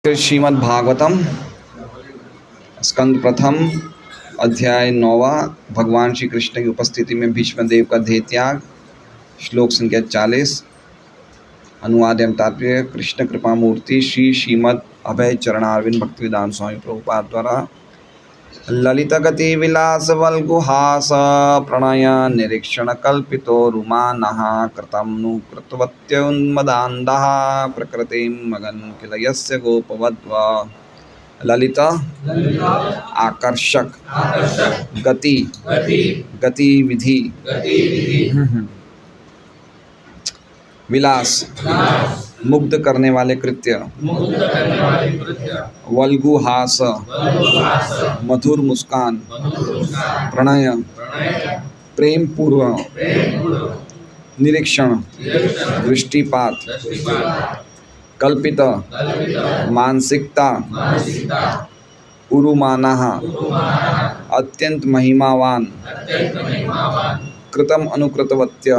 श्रीमद् भागवतम स्कंद प्रथम अध्याय 9। भगवान श्री कृष्ण की उपस्थिति में भीष्म देव का देह त्याग। श्लोक संख्या 40। अनुवाद एवं तात्पर्य। कृष्ण कृपा मूर्ति श्री श्रीमद् अभय चरणारविंद भक्तिवेदांत स्वामी प्रभुपाद द्वारा ललित गति विलास वल्गुहास प्रणय निरीक्षण कल्पितो रुमानः कृतं नु कृतवत्युन्मदान्धः प्रकृतिं मगन किल यस्य गोपवद्व। ललित आकर्षक, गति गतिविधि, विलास मुग्ध करने वाले कृत्य, वल्गुहास मधुर मुस्कान, प्रणय प्रेम पूर्व, निरीक्षण दृष्टिपात, कल्पित मानसिकता, उरुमानः अत्यंत महिमावान, कृतम अनुकृतवत्य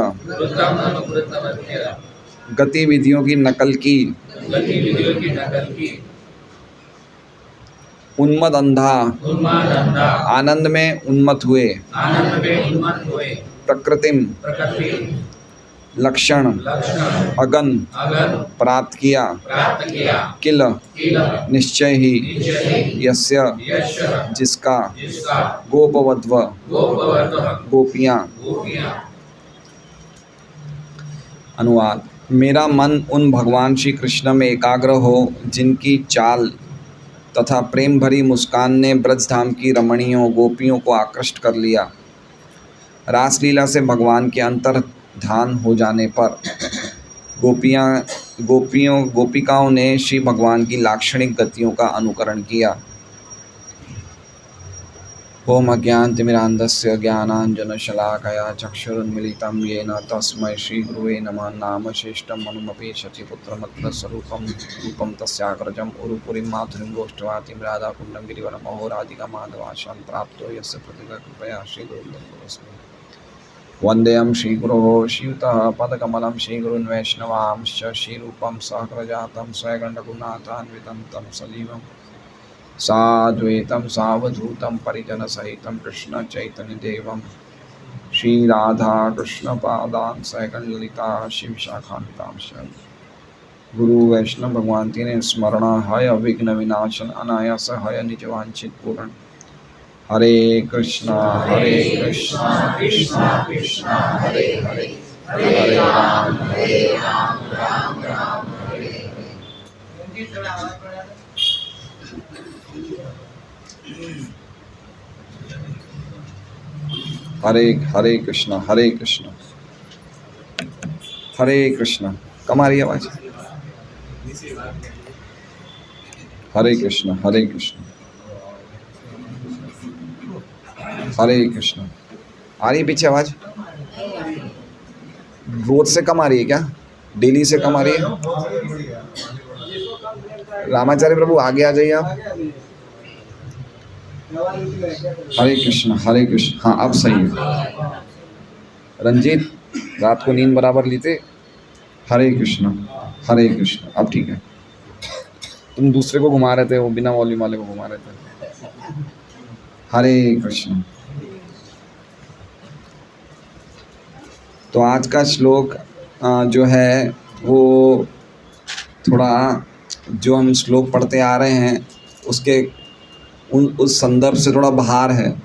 गतिविधियों की नकल की, उन्मद अंधा आनंद में उन्मत्त हुए, प्रकृतिम लक्षण अगन प्राप्त किया, किल निश्चय ही, यस्य जिसका, गोपवध्व गोपियाँ। अनुवाद। मेरा मन उन भगवान श्री कृष्ण में एकाग्र हो जिनकी चाल तथा प्रेम भरी मुस्कान ने ब्रजधाम की रमणियों गोपियों को आकृष्ट कर लिया। रासलीला से भगवान के अंतर्धान हो जाने पर गोपिकाओं ने श्री भगवान की लाक्षणिक गतियों का अनुकरण किया। ओम अज्ञानतिमिरान्धस्य ज्ञानाञ्जनशलाकया चक्षुरुन्मीलितं येन तस्मै श्रीगुरुवे नमः। नामशेष्टं मनुमपि शचीपुत्रमत्र स्वरूपं रूपं तस्याग्रजम् उरुपुरीं माधुरीं गोष्ठवातीं राधाकुण्डं गिरिवरमहो राधिका माधवाश्रं प्राप्तो यस्य प्रतिकृपया श्रीगुरुर्भूतस्मै। वन्देऽहं श्रीगुरोः श्रीयुतः पदकमलं श्रीगुरून् वैष्णवांश्च श्रीरूपं सहस्रजातं स्वयगण्डगुणान्वितं तं सजीवम् साद्वैतं सावधूतं परिजनसहितं कृष्ण चैतन्यदेवं श्रीराधा कृष्णपादान् सहगण ललिता शिवशाखान्वितांश्च। गुरु वैष्णव भगवान तीन स्मरण हय विघ्न विनाशन अनायास हय निज वांछित पूर्ण। हरे कृष्णा कृष्णा कृष्णा हरे हरे, हरे राम राम राम हरे हरे। हरे कृष्णा हरे कृष्णा। कम आ रही आवाज? हरे कृष्णा हरे कृष्णा। आ रही है पीछे आवाज? रोज से कम आ रही है क्या? डेली से कम आ रही है? रामाचार्य प्रभु आगे आ जाइए आप। हरे कृष्ण। हाँ अब सही है। रंजीत रात को नींद बराबर लीते? हरे कृष्ण अब ठीक है। तुम दूसरे को घुमा रहे थे, वो बिना वॉल्यूम वाले को घुमा रहे थे। हरे कृष्ण। तो आज का श्लोक जो है वो थोड़ा जो हम श्लोक पढ़ते आ रहे हैं उसके उस संदर्भ से थोड़ा बाहर है।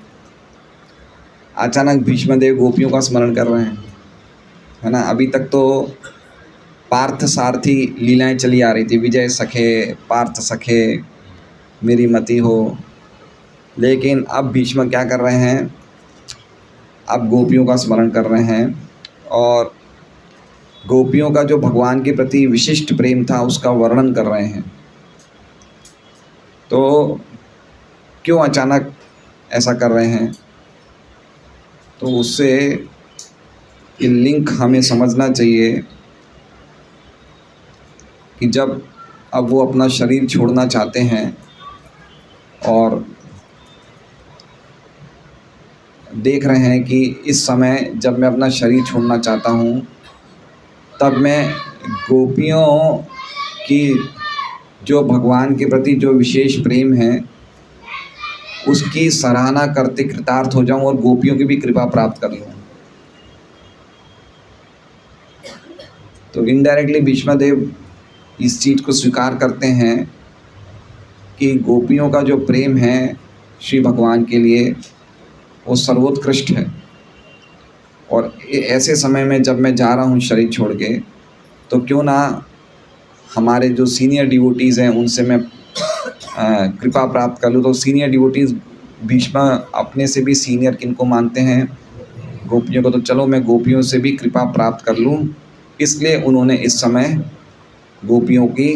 अचानक भीष्मदेव गोपियों का स्मरण कर रहे हैं, है ना। अभी तक तो पार्थ सारथी लीलाएं चली आ रही थी, विजय सखे पार्थ सखे मेरी मति हो। लेकिन अब भीष्म क्या कर रहे हैं? अब गोपियों का स्मरण कर रहे हैं और गोपियों का जो भगवान के प्रति विशिष्ट प्रेम था उसका वर्णन कर रहे हैं। तो क्यों अचानक ऐसा कर रहे हैं? तो उससे ये लिंक हमें समझना चाहिए कि जब अब वो अपना शरीर छोड़ना चाहते हैं और देख रहे हैं कि इस समय जब मैं अपना शरीर छोड़ना चाहता हूँ तब मैं गोपियों की जो भगवान के प्रति जो विशेष प्रेम है उसकी सराहना करते कृतार्थ हो जाऊं और गोपियों की भी कृपा प्राप्त कर लूं। तो इनडायरेक्टली भीष्मदेव इस चीज़ को स्वीकार करते हैं कि गोपियों का जो प्रेम है श्री भगवान के लिए वो सर्वोत्कृष्ट है। और ऐसे समय में जब मैं जा रहा हूँ शरीर छोड़ के, तो क्यों ना हमारे जो सीनियर डिवोटीज़ हैं उनसे मैं कृपा प्राप्त कर लूँ। तो सीनियर डिवोटीज़ भीष्म अपने से भी सीनियर किनको मानते हैं? गोपियों को। तो चलो मैं गोपियों से भी कृपा प्राप्त कर लूँ, इसलिए उन्होंने इस समय गोपियों की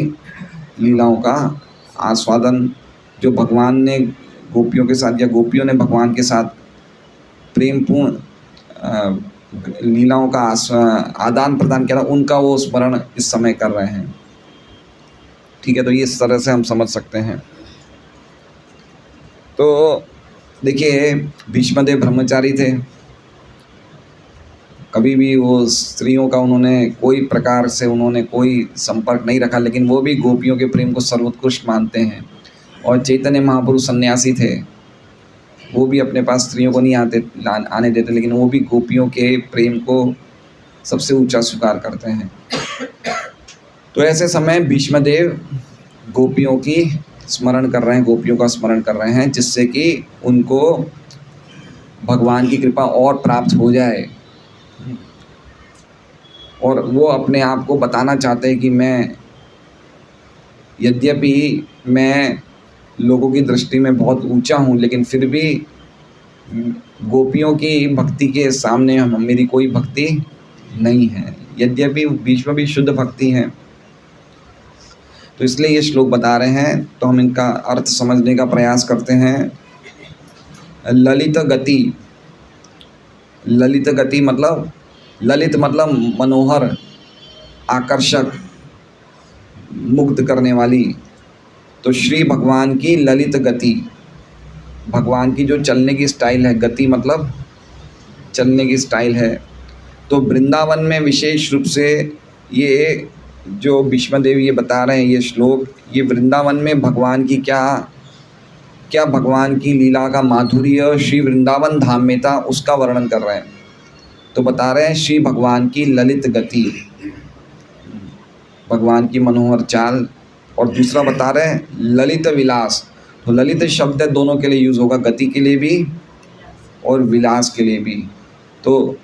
लीलाओं का आस्वादन, जो भगवान ने गोपियों के साथ या गोपियों ने भगवान के साथ प्रेमपूर्ण लीलाओं का आदान प्रदान किया था, उनका वो स्मरण इस समय कर रहे हैं। ठीक है, तो ये इस तरह से हम समझ सकते हैं। तो देखिए, भीष्मदेव ब्रह्मचारी थे, कभी भी वो स्त्रियों का उन्होंने कोई प्रकार से उन्होंने कोई संपर्क नहीं रखा, लेकिन वो भी गोपियों के प्रेम को सर्वोत्कृष्ट मानते हैं। और चैतन्य महापुरुष सन्यासी थे, वो भी अपने पास स्त्रियों को नहीं आने देते, लेकिन वो भी गोपियों के प्रेम को सबसे ऊंचा स्वीकार करते हैं। तो ऐसे समय भीष्मदेव गोपियों की स्मरण कर रहे हैं, गोपियों का स्मरण कर रहे हैं, जिससे कि उनको भगवान की कृपा और प्राप्त हो जाए। और वो अपने आप को बताना चाहते हैं कि मैं, यद्यपि मैं लोगों की दृष्टि में बहुत ऊंचा हूँ, लेकिन फिर भी गोपियों की भक्ति के सामने मेरी कोई भक्ति नहीं है। यद्यपि बीच में भी शुद्ध भक्ति है। तो इसलिए ये श्लोक बता रहे हैं, तो हम इनका अर्थ समझने का प्रयास करते हैं। ललित गति, ललित गति मतलब, ललित मतलब मनोहर, आकर्षक, मुग्ध करने वाली। तो श्री भगवान की ललित गति, भगवान की जो चलने की स्टाइल है, गति मतलब चलने की स्टाइल है। तो वृंदावन में विशेष रूप से ये जो भीष्मदेव ये बता रहे हैं ये श्लोक, ये वृंदावन में भगवान की क्या भगवान की लीला का माधुर्य श्री वृंदावन धाम में था, उसका वर्णन कर रहे हैं। तो बता रहे हैं श्री भगवान की ललित गति, भगवान की मनोहर चाल। और दूसरा बता रहे हैं ललित विलास। तो ललित शब्द दोनों के लिए यूज़ होगा, गति के लिए भी और विलास के लिए भी। तो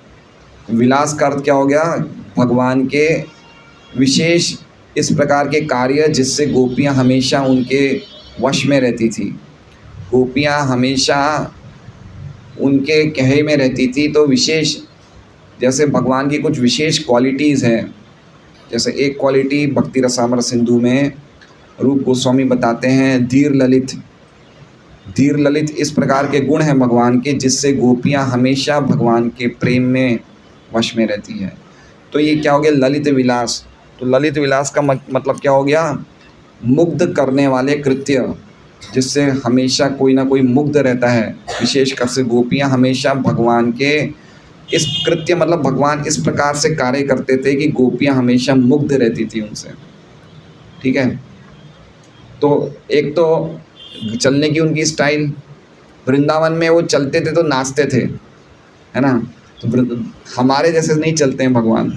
विलास का अर्थ क्या हो गया? भगवान के विशेष इस प्रकार के कार्य जिससे गोपियाँ हमेशा उनके वश में रहती थी, गोपियाँ हमेशा उनके कहे में रहती थी। तो विशेष, जैसे भगवान की कुछ विशेष क्वालिटीज़ हैं, जैसे एक क्वालिटी भक्ति रसामृत सिंधु में रूप गोस्वामी बताते हैं धीर ललित। धीर ललित इस प्रकार के गुण हैं भगवान के, जिससे गोपियाँ हमेशा भगवान के प्रेम में वश में रहती हैं। तो ये क्या हो गया? ललित विलास। तो ललित विलास का मतलब क्या हो गया? मुग्ध करने वाले कृत्य, जिससे हमेशा कोई ना कोई मुग्ध रहता है। विशेषकर से गोपियाँ हमेशा भगवान के इस कृत्य, मतलब भगवान इस प्रकार से कार्य करते थे कि गोपियाँ हमेशा मुग्ध रहती थी उनसे। ठीक है, तो एक तो चलने की उनकी स्टाइल, वृंदावन में वो चलते थे तो नाचते थे, है ना। तो हमारे जैसे नहीं चलते हैं भगवान,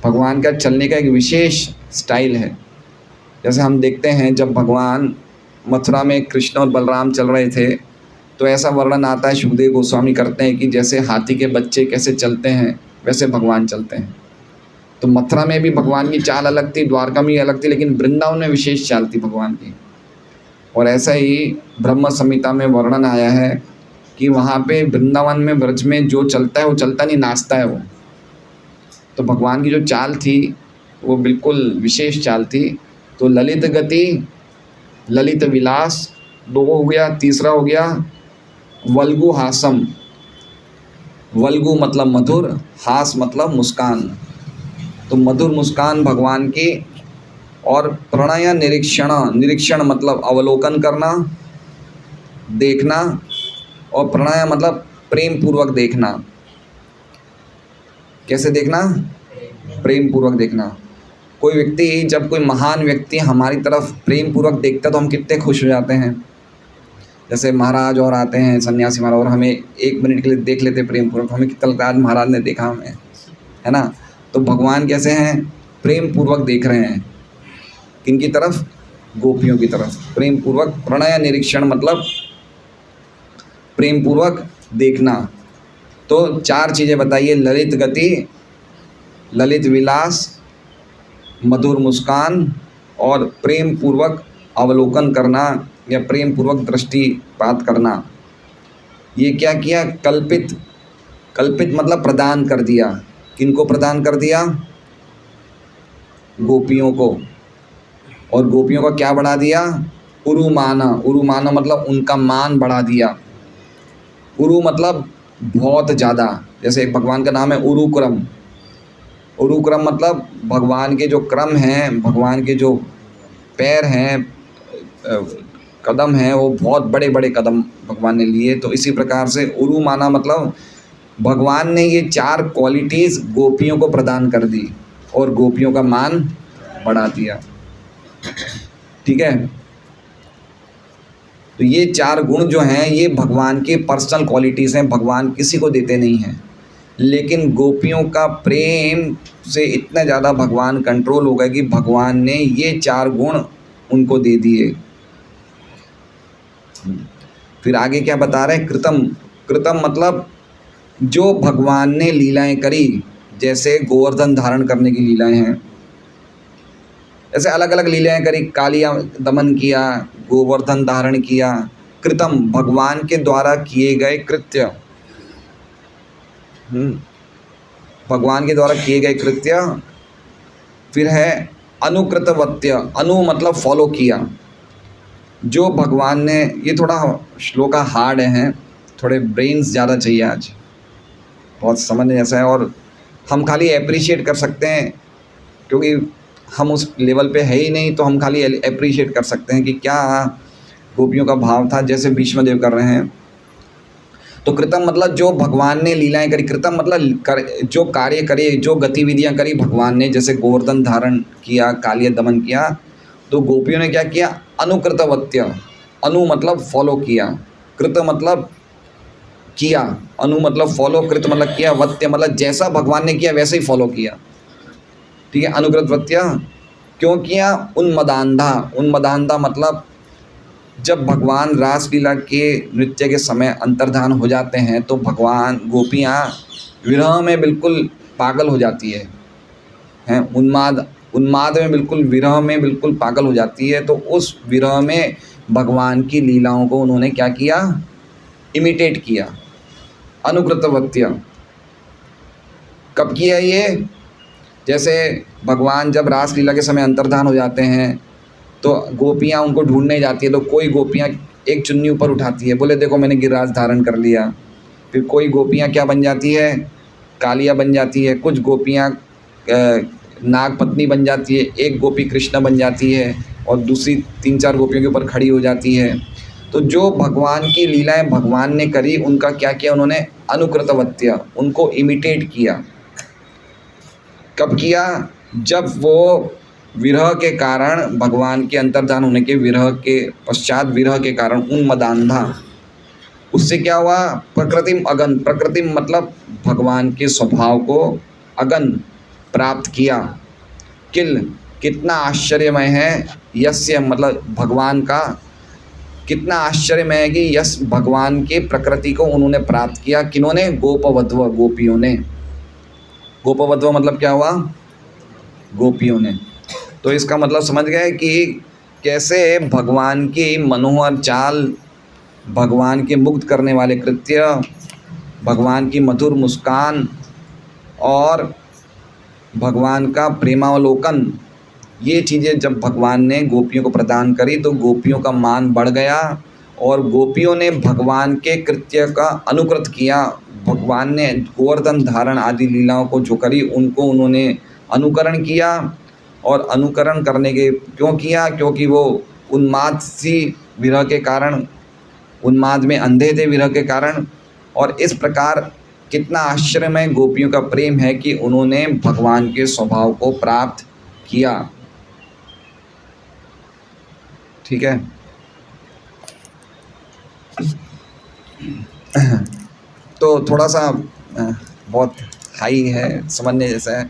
भगवान का चलने का एक विशेष स्टाइल है। जैसे हम देखते हैं जब भगवान मथुरा में कृष्ण और बलराम चल रहे थे, तो ऐसा वर्णन आता है, सुखदेव गोस्वामी करते हैं कि जैसे हाथी के बच्चे कैसे चलते हैं वैसे भगवान चलते हैं। तो मथुरा में भी भगवान की चाल अलग थी, द्वारका में अलग थी, लेकिन वृंदावन में विशेष चाल थी भगवान की। और ऐसा ही ब्रह्म संहिता में वर्णन आया है कि वहाँ पे वृंदावन में ब्रज में जो चलता है वो चलता नहीं, नाचता है वो। तो भगवान की जो चाल थी वो बिल्कुल विशेष चाल थी। तो ललित गति, ललित विलास दो हो गया। तीसरा हो गया वल्गु हासम। वल्गु मतलब मधुर, हास मतलब मुस्कान। तो मधुर मुस्कान भगवान की। और प्रणय निरीक्षण, निरीक्षण मतलब अवलोकन करना, देखना। और प्रणय मतलब प्रेम पूर्वक देखना। कैसे देखना? प्रेम पूर्वक देखना। कोई व्यक्ति, जब कोई महान व्यक्ति हमारी तरफ प्रेम पूर्वक देखता है तो हम कितने खुश हो जाते हैं। जैसे महाराज और आते हैं, सन्यासी महाराज, और हमें 1 मिनट के लिए देख लेते हैं प्रेम पूर्वक, हमें कितना लगता है आज महाराज ने देखा हमें, है ना। तो भगवान कैसे हैं, प्रेम पूर्वक देख रहे हैं। किनकी तरफ, गोपियों की तरफ प्रेम पूर्वक। प्रणय निरीक्षण मतलब प्रेम पूर्वक देखना। तो 4 चीज़ें बताइए, ललित गति, ललित विलास, मधुर मुस्कान और प्रेम पूर्वक अवलोकन करना या प्रेम पूर्वक दृष्टिपात करना। ये क्या किया, कल्पित, कल्पित मतलब प्रदान कर दिया। किनको प्रदान कर दिया, गोपियों को। और गोपियों का क्या बढ़ा दिया, उरुमाना, उरुमाना मतलब उनका मान बढ़ा दिया। उरु मतलब बहुत ज़्यादा, जैसे एक भगवान का नाम है उरुक्रम। उरुक्रम मतलब भगवान के जो क्रम हैं, भगवान के जो पैर हैं, कदम हैं, वो बहुत बड़े बड़े कदम भगवान ने लिए। तो इसी प्रकार से उरुमाना मतलब भगवान ने ये 4 क्वालिटीज़ गोपियों को प्रदान कर दी और गोपियों का मान बढ़ा दिया। ठीक है, तो ये 4 गुण जो हैं ये भगवान के पर्सनल क्वालिटीज़ हैं, भगवान किसी को देते नहीं हैं। लेकिन गोपियों का प्रेम से इतना ज़्यादा भगवान कंट्रोल हो गए कि भगवान ने ये 4 गुण उनको दे दिए। फिर आगे क्या बता रहे हैं, कृतम। कृतम मतलब जो भगवान ने लीलाएं करी, जैसे गोवर्धन धारण करने की लीलाएं हैं, ऐसे अलग अलग लीलाएं करी, कालिया दमन किया, गोवर्धन धारण किया। कृतम भगवान के द्वारा किए गए कृत्य, भगवान के द्वारा किए गए कृत्य। फिर है अनुकृतवत्य, अनु मतलब फॉलो किया, जो भगवान ने, ये थोड़ा श्लोका हार्ड है, थोड़े ब्रेन्स ज़्यादा चाहिए आज, बहुत समझने जैसा है। और हम खाली अप्रिशिएट कर सकते हैं क्योंकि हम उस लेवल पे है ही नहीं, तो हम खाली अप्रिशिएट कर सकते हैं कि क्या गोपियों का भाव था, जैसे भीष्म देव कर रहे हैं। तो कृतम मतलब जो भगवान ने लीलाएं करी, कृतम मतलब जो कार्य करे, जो गतिविधियां करी भगवान ने, जैसे गोवर्धन धारण किया, कालिय दमन किया। तो गोपियों ने क्या किया, अनुकृतवत्य, अनु मतलब फॉलो किया, कृत मतलब किया, अनु मतलब फॉलो, कृत मतलब किया, वत्य मतलब जैसा भगवान ने किया वैसे ही फॉलो किया। ठीक है, अनुकृतवत्य क्यों किया, उन्मदांधा, उन्मदांधा मतलब जब भगवान रासलीला के नृत्य के समय अंतर्धान हो जाते हैं तो भगवान, गोपियाँ विरह में बिल्कुल पागल हो जाती हैं, उन्माद में बिल्कुल, विरह में बिल्कुल पागल हो जाती है। तो उस विरह में भगवान की लीलाओं को उन्होंने क्या किया, इमिटेट किया, अनुकृतवत्य। कब किया ये, जैसे भगवान जब रासलीला के समय अंतर्धान हो जाते हैं तो गोपियाँ उनको ढूंढने जाती है, तो कोई गोपियाँ एक चुन्नी ऊपर उठाती है, बोले देखो मैंने गिरिराज धारण कर लिया। फिर कोई गोपियाँ क्या बन जाती है, कालिया बन जाती है, कुछ गोपियाँ नाग पत्नी बन जाती है, एक गोपी कृष्ण बन जाती है और दूसरी 3-4 गोपियों के ऊपर खड़ी हो जाती है। तो जो भगवान की लीलाएं भगवान ने करी, उनका क्या किया उन्होंने, अनुकृतवत्य, उनको इमिटेट किया। कब किया, जब वो विरह के कारण, भगवान के अंतर्धान होने के विरह के पश्चात, विरह के कारण उन्मदांधा, उससे क्या हुआ, प्रकृतिम अगन, प्रकृतिम मतलब भगवान के स्वभाव को, अगन प्राप्त किया। किल कितना आश्चर्यमय है, यस्य मतलब भगवान का, कितना आश्चर्यमय है कि यस भगवान के प्रकृति को उन्होंने प्राप्त किया। किन्होंने, गोपवध्व, गोपियों ने। गोपवध्व मतलब क्या हुआ, गोपियों ने। तो इसका मतलब समझ गए कि कैसे भगवान की मनोहर चाल, भगवान के मुक्त करने वाले कृत्य, भगवान की मधुर मुस्कान और भगवान का प्रेमावलोकन, ये चीज़ें जब भगवान ने गोपियों को प्रदान करी तो गोपियों का मान बढ़ गया और गोपियों ने भगवान के कृत्य का अनुकृत किया। भगवान ने गोवर्धन धारण आदि लीलाओं को जो करी उनको उन्होंने अनुकरण किया। और अनुकरण करने के क्यों किया, क्योंकि वो उन्माद सी विरह के कारण, उन्माद में अंधे थे विरह के कारण। और इस प्रकार कितना आश्चर्यमय गोपियों का प्रेम है कि उन्होंने भगवान के स्वभाव को प्राप्त किया। ठीक है, तो थोड़ा सा बहुत हाई है, समझने जैसा है।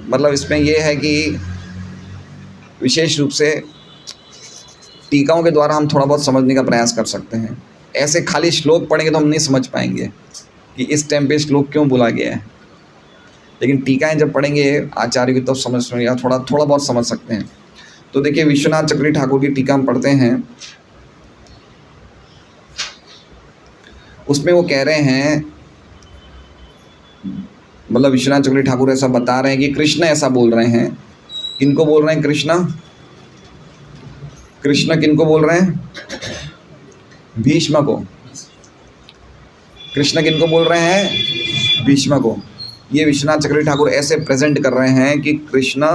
मतलब इसमें ये है कि विशेष रूप से टीकाओं के द्वारा हम थोड़ा बहुत समझने का प्रयास कर सकते हैं। ऐसे खाली श्लोक पढ़ेंगे तो हम नहीं समझ पाएंगे कि इस टाइम पे श्लोक क्यों बोला गया है, लेकिन टीकाएं जब पढ़ेंगे आचार्य की, तब समझ या थोड़ा बहुत समझ सकते हैं। तो देखिए, विश्वनाथ चक्रवर्ती ठाकुर की टीका हम पढ़ते हैं, उसमें वो कह रहे हैं, मतलब विश्वनाथ चक्रवर्ती ठाकुर ऐसा बता रहे हैं कि कृष्ण ऐसा बोल रहे हैं। किनको बोल रहे हैं? कृष्ण किनको बोल रहे हैं? भीष्म को। कृष्ण किनको बोल रहे हैं? भीष्म को। ये विश्वनाथ चक्रवर्ती ठाकुर ऐसे प्रेजेंट कर रहे हैं कि कृष्ण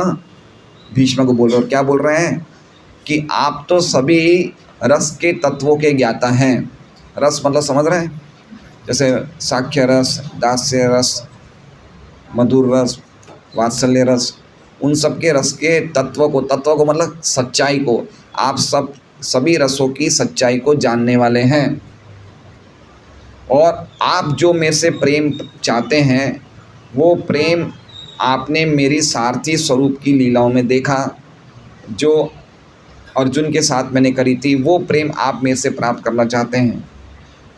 भीष्म को बोल रहे हैं। और क्या बोल रहे हैं? कि आप तो सभी रस के तत्वों के ज्ञाता हैं। रस मतलब समझ रहे हैं? जैसे साख्य रस, दास्य रस, मधुर रस, वात्सल्य रस, उन सब के रस के तत्व को मतलब सच्चाई को, आप सभी रसों की सच्चाई को जानने वाले हैं। और आप जो मेरे से प्रेम चाहते हैं, वो प्रेम आपने मेरी सारथी स्वरूप की लीलाओं में देखा, जो अर्जुन के साथ मैंने करी थी, वो प्रेम आप मेरे से प्राप्त करना चाहते हैं।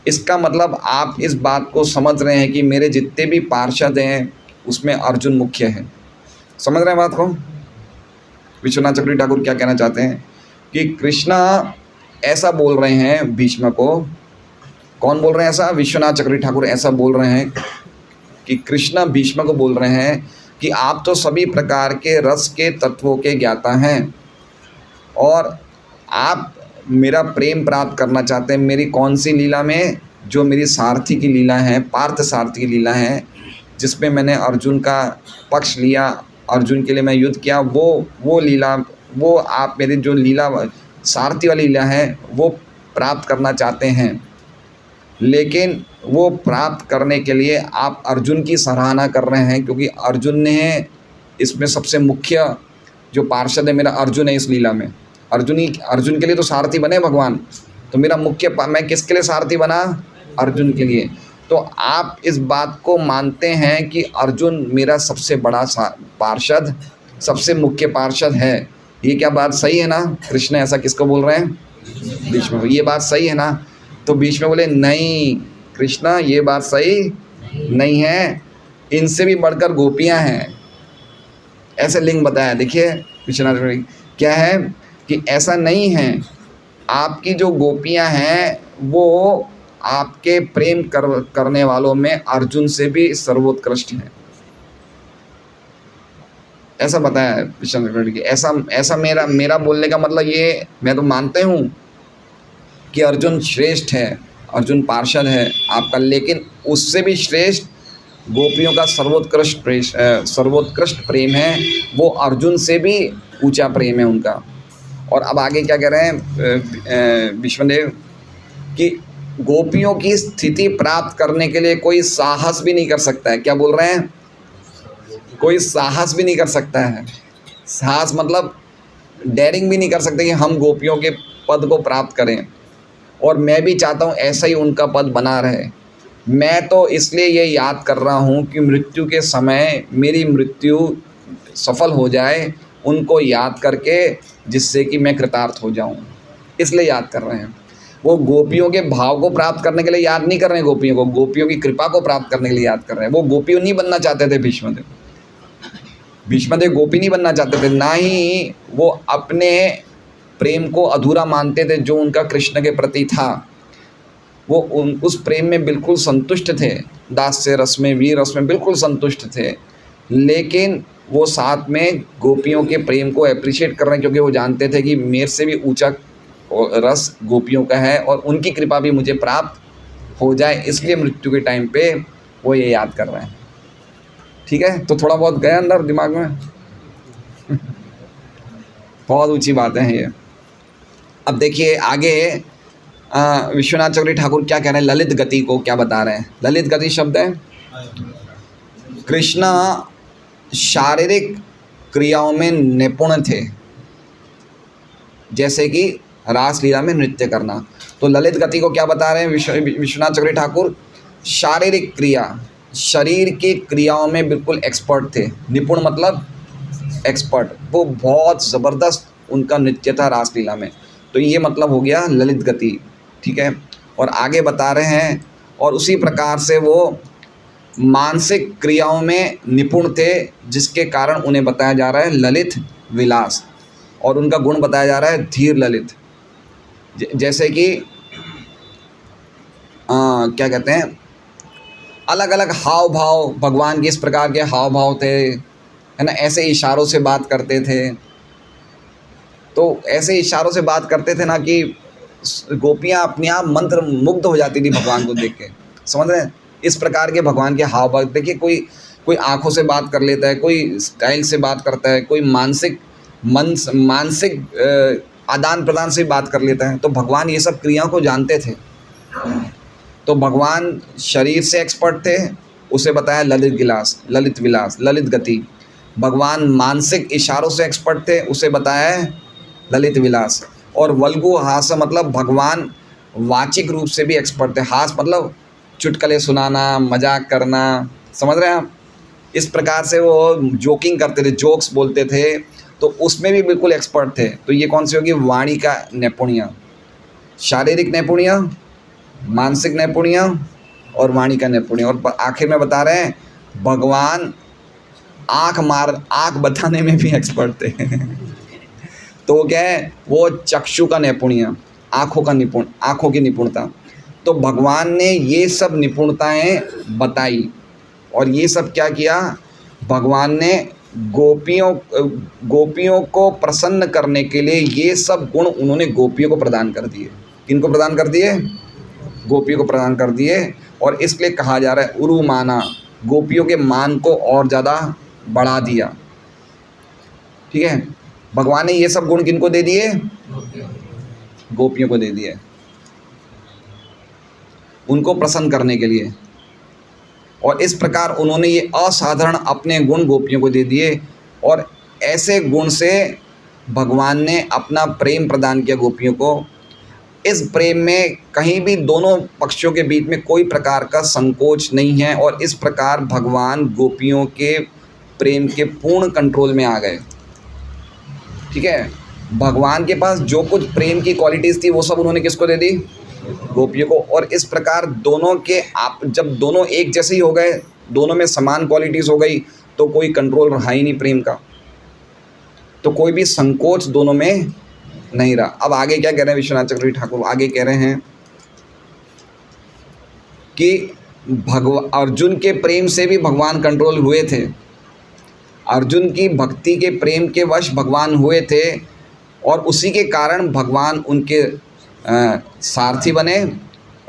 इसका मतलब आप इस बात को समझ रहे हैं कि मेरे जितने भी पार्षद हैं उसमें अर्जुन मुख्य है। समझ रहे हैं बात को? विश्वनाथ चक्रवर्ती ठाकुर क्या कहना चाहते हैं कि कृष्णा ऐसा बोल रहे हैं भीष्म को। कौन बोल रहे हैं ऐसा? विश्वनाथ चक्रवर्ती ठाकुर ऐसा बोल रहे हैं कि कृष्ण भीष्म को बोल रहे हैं कि आप तो सभी प्रकार के रस के तत्वों के ज्ञाता हैं और आप मेरा प्रेम प्राप्त करना चाहते हैं। मेरी कौन सी लीला में? जो मेरी सारथी की लीला है, पार्थ सारथी की लीला है, जिसमें मैंने अर्जुन का पक्ष लिया, अर्जुन के लिए मैं युद्ध किया, वो लीला, वो आप मेरी जो लीला सारथी वाली लीला है वो प्राप्त करना चाहते हैं। लेकिन वो प्राप्त करने के लिए आप अर्जुन की सराहना कर रहे हैं, क्योंकि अर्जुन ने इसमें सबसे मुख्य जो पार्षद है मेरा अर्जुन है इस लीला में। अर्जुन के लिए तो सारथी बने भगवान, तो मेरा मैं किसके लिए सारथी बना? अर्जुन के लिए। तो आप इस बात को मानते हैं कि अर्जुन मेरा सबसे बड़ा पार्षद, सबसे मुख्य पार्षद है। ये क्या बात सही है ना? कृष्ण ऐसा किसको बोल रहे हैं? भीष्म को। ये बात सही है ना? तो भीष्म बोले नहीं कृष्णा, ये बात सही नहीं है, इनसे भी बढ़कर गोपियां हैं। ऐसे लिंग बताया। देखिए विश्वनाथ क्या है कि ऐसा नहीं है, आपकी जो गोपियां हैं वो आपके प्रेम करने वालों में अर्जुन से भी सर्वोत्कृष्ट हैं। ऐसा बताया है विश्वनाथ। ऐसा मेरा बोलने का मतलब ये, मैं तो मानते हूँ कि अर्जुन श्रेष्ठ है, अर्जुन पार्षद है आपका, लेकिन उससे भी श्रेष्ठ गोपियों का सर्वोत्कृष्ट प्रेम है, वो अर्जुन से भी ऊंचा प्रेम है उनका। और अब आगे क्या कह रहे हैं विश्वदेव कि गोपियों की स्थिति प्राप्त करने के लिए कोई साहस भी नहीं कर सकता है। क्या बोल रहे हैं? कोई साहस भी नहीं कर सकता है। साहस मतलब डेयरिंग भी नहीं कर सकते कि हम गोपियों के पद को प्राप्त करें। और मैं भी चाहता हूँ ऐसा ही उनका पद बना रहे। मैं तो इसलिए ये याद कर रहा हूँ कि मृत्यु के समय मेरी मृत्यु सफल हो जाए, उनको याद करके, जिससे कि मैं कृतार्थ हो जाऊँ, इसलिए याद कर रहे हैं। वो गोपियों के भाव को प्राप्त करने के लिए याद नहीं कर रहे हैं गोपियों को, गोपियों की कृपा को प्राप्त करने के लिए याद कर रहे हैं। वो गोपियों नहीं बनना चाहते थे भीष्मदेव गोपी नहीं बनना चाहते थे, ना ही वो अपने प्रेम को अधूरा मानते थे जो उनका कृष्ण के प्रति था। वो उस प्रेम में बिल्कुल संतुष्ट थे, दास्य रस में, वीर रस में बिल्कुल संतुष्ट थे। लेकिन वो साथ में गोपियों के प्रेम को अप्रिशिएट कर रहे हैं, क्योंकि वो जानते थे कि मेरे से भी ऊंचा रस गोपियों का है और उनकी कृपा भी मुझे प्राप्त हो जाए, इसलिए मृत्यु के टाइम पे वो ये याद कर रहे हैं। ठीक है, तो थोड़ा बहुत गया अंदर दिमाग में। बहुत ऊंची बातें हैं ये। अब देखिए आगे विश्वनाथ चक्रवर्ती ठाकुर क्या कह रहे हैं, ललित गति को क्या बता रहे हैं। ललित गति शब्द है कृष्णा शारीरिक क्रियाओं में निपुण थे, जैसे कि रासलीला में नृत्य करना। तो ललित गति को क्या बता रहे हैं विश्वनाथ चक्रवर्ती ठाकुर? शारीरिक क्रिया, शरीर की क्रियाओं में बिल्कुल एक्सपर्ट थे। निपुण मतलब एक्सपर्ट, वो बहुत ज़बरदस्त उनका नृत्य था रासलीला में। तो ये मतलब हो गया ललित गति, ठीक है। और आगे बता रहे हैं, और उसी प्रकार से वो मानसिक क्रियाओं में निपुण थे, जिसके कारण उन्हें बताया जा रहा है ललित विलास, और उनका गुण बताया जा रहा है धीर ललित। जैसे कि क्या कहते हैं, अलग अलग हाव भाव, भगवान के इस प्रकार के हाव भाव थे, है ना। ऐसे इशारों से बात करते थे, तो ऐसे इशारों से बात करते थे ना कि गोपियाँ अपने आप मंत्र मुग्ध हो जाती थी भगवान को देख के, समझ रहे हैं। इस प्रकार के भगवान के हाव भाव देखिए, कोई आँखों से बात कर लेता है, कोई स्टाइल से बात करता है, कोई मानसिक आदान प्रदान से बात कर लेता है। तो भगवान ये सब क्रियाओं को जानते थे। तो भगवान शरीर से एक्सपर्ट थे, उसे बताया ललित विलास, ललित गति। भगवान मानसिक इशारों से एक्सपर्ट थे, उसे बताया है ललित विलास। और वल्गु हास मतलब भगवान वाचिक रूप से भी एक्सपर्ट थे। हास मतलब चुटकुले सुनाना, मजाक करना, समझ रहे हैं आप। इस प्रकार से वो जोकिंग करते थे, जोक्स बोलते थे, तो उसमें भी बिल्कुल एक्सपर्ट थे। तो ये कौन सी होगी? वाणी का नैपुण्य, शारीरिक नैपुण्य, मानसिक नैपुण्य और वाणी का नैपुण्य। और आखिर में बता रहे हैं भगवान आँख बताने में भी एक्सपर्ट थे। तो वो क्या है? वो चक्षु का नैपुण्य, आँखों की निपुणता। तो भगवान ने ये सब निपुणताएं बताई, और ये सब क्या किया? भगवान ने गोपियों को प्रसन्न करने के लिए ये सब गुण उन्होंने गोपियों को प्रदान कर दिए। किनको प्रदान कर दिए? गोपियों को प्रदान कर दिए। और इसलिए कहा जा रहा है उरु माना, गोपियों के मान को और ज़्यादा बढ़ा दिया, ठीक है। भगवान ने ये सब गुण किनको दे दिए? गोपियों को दे दिए, उनको प्रसन्न करने के लिए। और इस प्रकार उन्होंने ये असाधारण अपने गुण गोपियों को दे दिए, और ऐसे गुण से भगवान ने अपना प्रेम प्रदान किया गोपियों को। इस प्रेम में कहीं भी दोनों पक्षों के बीच में कोई प्रकार का संकोच नहीं है, और इस प्रकार भगवान गोपियों के प्रेम के पूर्ण कंट्रोल में आ गए, ठीक है। भगवान के पास जो कुछ प्रेम की क्वालिटीज़ थी वो सब उन्होंने किसको दे दी? गोपियों को। और इस प्रकार दोनों के जब दोनों एक जैसे ही हो गए, दोनों में समान क्वालिटीज़ हो गई, तो कोई कंट्रोल रहा ही नहीं प्रेम का, तो कोई भी संकोच दोनों में नहीं रहा। अब आगे क्या कह रहे हैं विश्वनाथ चक्रवर्ती ठाकुर? आगे कह रहे हैं कि अर्जुन के प्रेम से भी भगवान कंट्रोल हुए थे। अर्जुन की भक्ति के प्रेम के वश भगवान हुए थे, और उसी के कारण भगवान उनके सारथी बने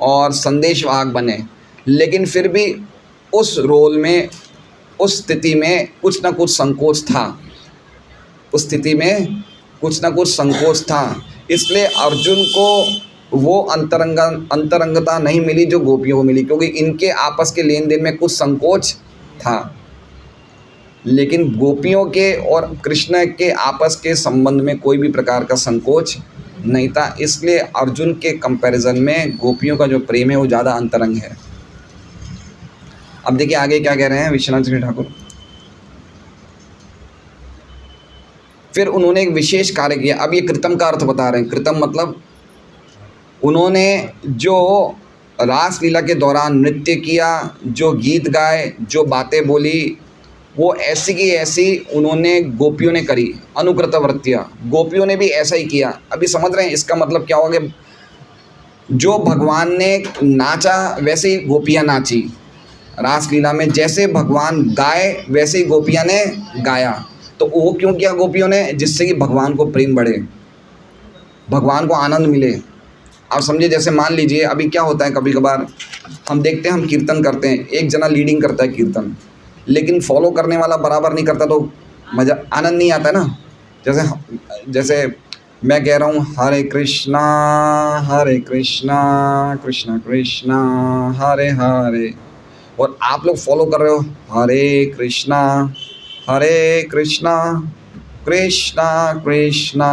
और संदेशवाहक बने। लेकिन फिर भी उस रोल में, उस स्थिति में कुछ ना कुछ संकोच था, उस स्थिति में कुछ ना कुछ संकोच था। इसलिए अर्जुन को वो अंतरंगता नहीं मिली जो गोपियों को मिली, क्योंकि इनके आपस के लेन देन में कुछ संकोच था। लेकिन गोपियों के और कृष्ण के आपस के संबंध में कोई भी प्रकार का संकोच नहीं था। इसलिए अर्जुन के कंपैरिजन में गोपियों का जो प्रेम है वो ज़्यादा अंतरंग है। अब देखिए आगे क्या कह रहे हैं विश्वनाथ चक्रवर्ती ठाकुर। फिर उन्होंने एक विशेष कार्य किया। अब ये कृतम का अर्थ बता रहे हैं। कृतम मतलब उन्होंने जो रासलीला के दौरान नृत्य किया, जो गीत गाए, जो बातें बोली, वो ऐसी की ऐसी उन्होंने गोपियों ने करी। अनुकृत वृत्तियाँ, गोपियों ने भी ऐसा ही किया। अभी समझ रहे हैं इसका मतलब क्या होगा? जो भगवान ने नाचा वैसे ही गोपियाँ नाची रासलीला में, जैसे भगवान गाए वैसे ही गोपियाँ ने गाया। तो वो क्यों किया गोपियों ने? जिससे कि भगवान को प्रेम बढ़े, भगवान को आनंद मिले। आप समझिए, जैसे मान लीजिए अभी क्या होता है, कभी कभार हम देखते हैं, हम कीर्तन करते हैं, एक जना लीडिंग करता है कीर्तन, लेकिन फॉलो करने वाला बराबर नहीं करता, तो मज़ा, आनंद नहीं आता है ना। जैसे मैं कह रहा हूँ हरे कृष्णा कृष्णा कृष्णा हरे हरे, और आप लोग फॉलो कर रहे हो हरे कृष्णा हरे कृष्णा कृष्णा कृष्णा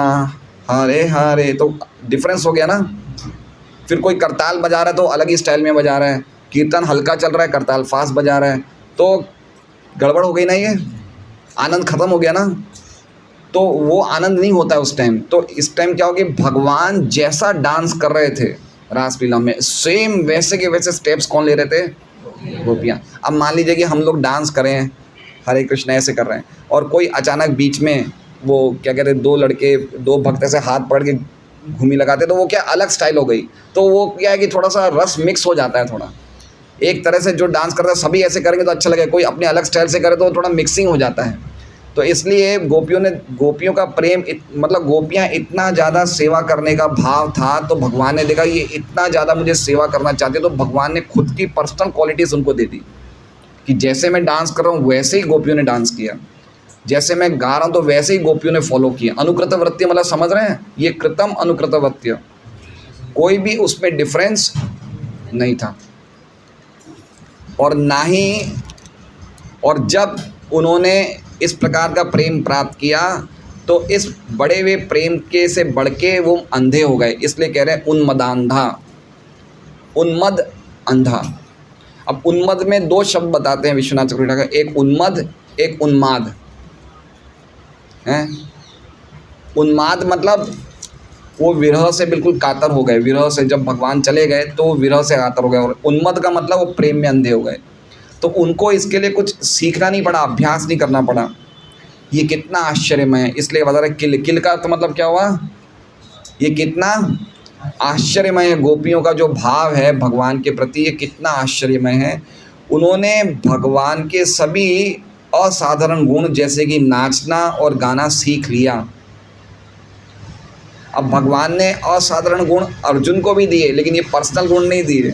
हरे हरे। तो डिफरेंस हो गया ना। फिर कोई करताल बजा रहा है तो अलग ही स्टाइल में बजा रहा है, कीर्तन हल्का चल रहा है, करताल फास्ट बजा रहा है, तो गड़बड़ हो गई ना, ये आनंद खत्म हो गया ना। तो वो आनंद नहीं होता है उस टाइम। तो इस टाइम क्या हो कि भगवान जैसा डांस कर रहे थे रासलीला में, सेम वैसे के वैसे स्टेप्स कौन ले रहे थे? गोपियाँ। अब मान लीजिए कि हम लोग डांस करें, हरे कृष्ण ऐसे कर रहे हैं, और कोई अचानक बीच में वो क्या कहते हैं, दो लड़के दो भक्त ऐसे हाथ पकड़ के घूमी लगाते, तो वो क्या अलग स्टाइल हो गई। तो वो क्या है कि थोड़ा सा रस मिक्स हो जाता है। थोड़ा एक तरह से जो डांस करता है सभी ऐसे करेंगे तो अच्छा लगेगा, कोई अपने अलग स्टाइल से करे तो थोड़ा मिक्सिंग हो जाता है। तो इसलिए गोपियों का प्रेम मतलब गोपियाँ इतना ज़्यादा सेवा करने का भाव था, तो भगवान ने देखा ये इतना ज़्यादा मुझे सेवा करना चाहते, तो भगवान ने खुद की पर्सनल क्वालिटीज़ उनको दे दी कि जैसे मैं डांस कर रहा हूँ वैसे ही गोपियों ने डांस किया, जैसे मैं गा रहा हूँ तो वैसे ही गोपियों ने फॉलो किया। अनुकृत वृत्ति मतलब समझ रहे हैं, ये कृतम अनुकृत वृत्ति, कोई भी उसमें डिफरेंस नहीं था। और ना ही, और जब उन्होंने इस प्रकार का प्रेम प्राप्त किया तो इस बड़े हुए प्रेम के से बढ़ के वो अंधे हो गए, इसलिए कह रहे हैं उन्मदांधा, उन्मद अंधा। अब उन्मद में दो शब्द बताते हैं विश्वनाथ चक्रवर्ती ठाकुर, एक उन्मद एक उन्माद है। उन्माद मतलब वो विरह से बिल्कुल कातर हो गए, विरह से जब भगवान चले गए तो वो विरह से कातर हो गए, और उन्मद का मतलब वो प्रेम में अंधे हो गए। तो उनको इसके लिए कुछ सीखना नहीं पड़ा, अभ्यास नहीं करना पड़ा। ये कितना आश्चर्यमय है, इसलिए बता रहे किल, किल का तो मतलब क्या हुआ, ये कितना आश्चर्यमय है। गोपियों का जो भाव है भगवान के प्रति ये कितना आश्चर्यमय है। उन्होंने भगवान के सभी असाधारण गुण जैसे कि नाचना और गाना सीख लिया। अब भगवान ने असाधारण गुण अर्जुन को भी दिए, लेकिन ये पर्सनल गुण नहीं दिए।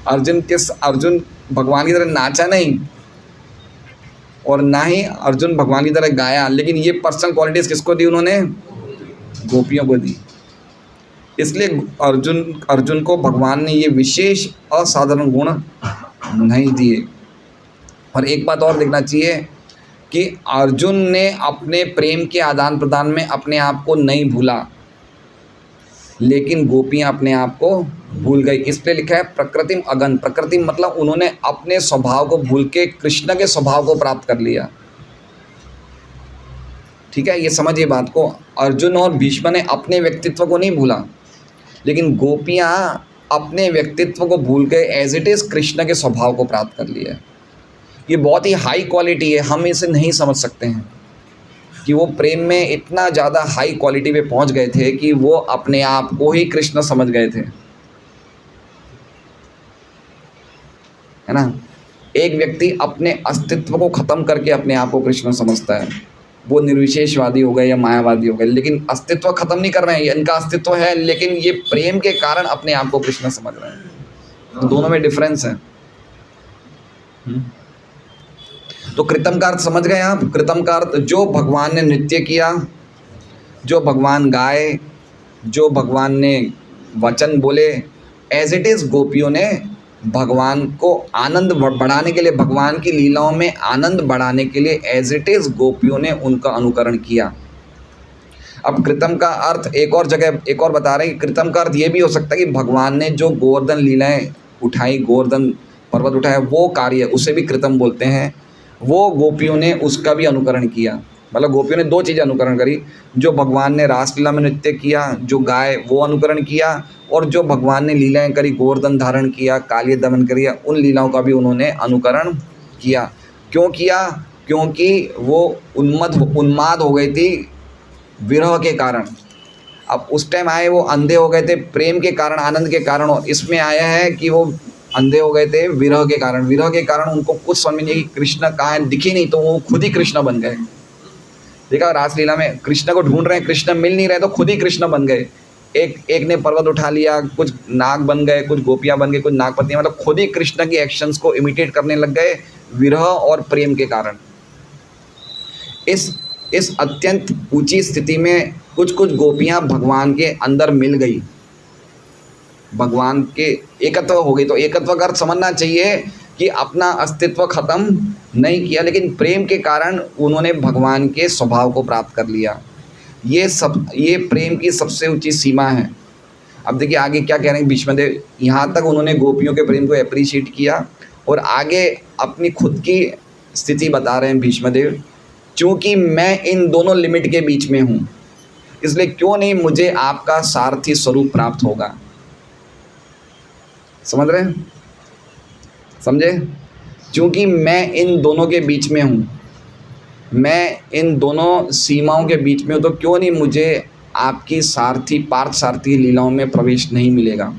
अर्जुन भगवान की तरह नाचा नहीं, और ना ही अर्जुन भगवान की तरह गाया, लेकिन ये पर्सनल क्वालिटीज़ किसको दी उन्होंने? गोपियों को दी। इसलिए अर्जुन को भगवान ने ये विशेष असाधारण गुण नहीं दिए। और एक बात और देखना चाहिए कि अर्जुन ने अपने प्रेम के आदान प्रदान में अपने आप को नहीं भूला, लेकिन गोपियाँ अपने आप को भूल गई। इसलिए लिखा है प्रकृतिम अगन। प्रकृतिम मतलब उन्होंने अपने स्वभाव को भूल के कृष्ण के स्वभाव को प्राप्त कर लिया। ठीक है, ये समझिए बात को। अर्जुन और भीष्म ने अपने व्यक्तित्व को नहीं भूला, लेकिन गोपियाँ अपने व्यक्तित्व को भूल के एज इट इज़ कृष्ण के स्वभाव को प्राप्त कर लिया। ये बहुत ही हाई क्वालिटी है, हम इसे नहीं समझ सकते हैं कि वो प्रेम में इतना ज़्यादा हाई क्वालिटी पे पहुंच गए थे कि वो अपने आप को ही कृष्ण समझ गए थे, है ना। एक व्यक्ति अपने अस्तित्व को ख़त्म करके अपने आप को कृष्ण समझता है, वो निर्विशेषवादी हो गए या मायावादी हो गए, लेकिन अस्तित्व ख़त्म नहीं कर रहे हैं, इनका अस्तित्व है, लेकिन ये प्रेम के कारण अपने आप को कृष्ण समझ रहे हैं। तो दोनों में डिफरेंस है। तो कृतम का अर्थ समझ गए आप? कृतम का अर्थ जो भगवान ने नृत्य किया, जो भगवान गाए, जो भगवान ने वचन बोले, एज इट इज़ गोपियों ने भगवान को आनंद बढ़ाने के लिए, भगवान की लीलाओं में आनंद बढ़ाने के लिए एज इट इज़ गोपियों ने उनका अनुकरण किया। अब कृतम का अर्थ एक और जगह एक और बता रहे हैं कि कृतम का अर्थ ये भी हो सकता है कि भगवान ने जो गोवर्धन लीलाएं उठाई, गोवर्धन पर्वत उठाया, वो कार्य उसे भी कृतम बोलते हैं। वो गोपियों ने उसका भी अनुकरण किया। मतलब गोपियों ने दो चीज़ें अनुकरण करी, जो भगवान ने रासलीला में नृत्य किया, जो गाए वो अनुकरण किया, और जो भगवान ने लीलाएं करी, गोवर्धन धारण किया, कालिय दमन किया, उन लीलाओं का भी उन्होंने अनुकरण किया। क्यों किया? क्योंकि वो उन्माद हो गई थी विरह के कारण। अब उस टाइम आए वो अंधे हो गए थे प्रेम के कारण, आनंद के कारण, और इसमें आया है कि वो अंधे हो गए थे विरह के कारण। विरह के कारण उनको कुछ समझ नहीं कि कृष्ण कहाँ है, दिखे नहीं, तो वो खुद ही कृष्ण बन गए। देखा रासलीला में कृष्ण को ढूंढ रहे हैं, कृष्ण मिल नहीं रहे, तो खुद ही कृष्ण बन गए। एक ने पर्वत उठा लिया, कुछ नाग बन गए, कुछ गोपियाँ बन गई, कुछ नागपतियाँ, मतलब खुद ही कृष्ण की एक्शंस को इमिटेट करने लग गए विरह और प्रेम के कारण। इस अत्यंत ऊंची स्थिति में कुछ कुछ गोपियाँ भगवान के अंदर मिल गई, भगवान के एकत्व हो गई। तो एकत्व का अर्थ समझना चाहिए कि अपना अस्तित्व खत्म नहीं किया, लेकिन प्रेम के कारण उन्होंने भगवान के स्वभाव को प्राप्त कर लिया। ये प्रेम की सबसे ऊंची सीमा है। अब देखिए आगे क्या कह रहे हैं भीष्मदेव। यहाँ तक उन्होंने गोपियों के प्रेम को अप्रिशिएट किया और आगे अपनी खुद की स्थिति बता रहे हैं भीष्मदेव। चूँकि मैं इन दोनों लिमिट के बीच में हूँ, इसलिए क्यों नहीं मुझे आपका सारथी स्वरूप प्राप्त होगा। समझ रहे हैं? समझे? क्योंकि मैं इन दोनों के बीच में हूँ, मैं इन दोनों सीमाओं के बीच में हूँ, तो क्यों नहीं मुझे आपकी सारथी पार्थ सारथी लीलाओं में प्रवेश नहीं मिलेगा,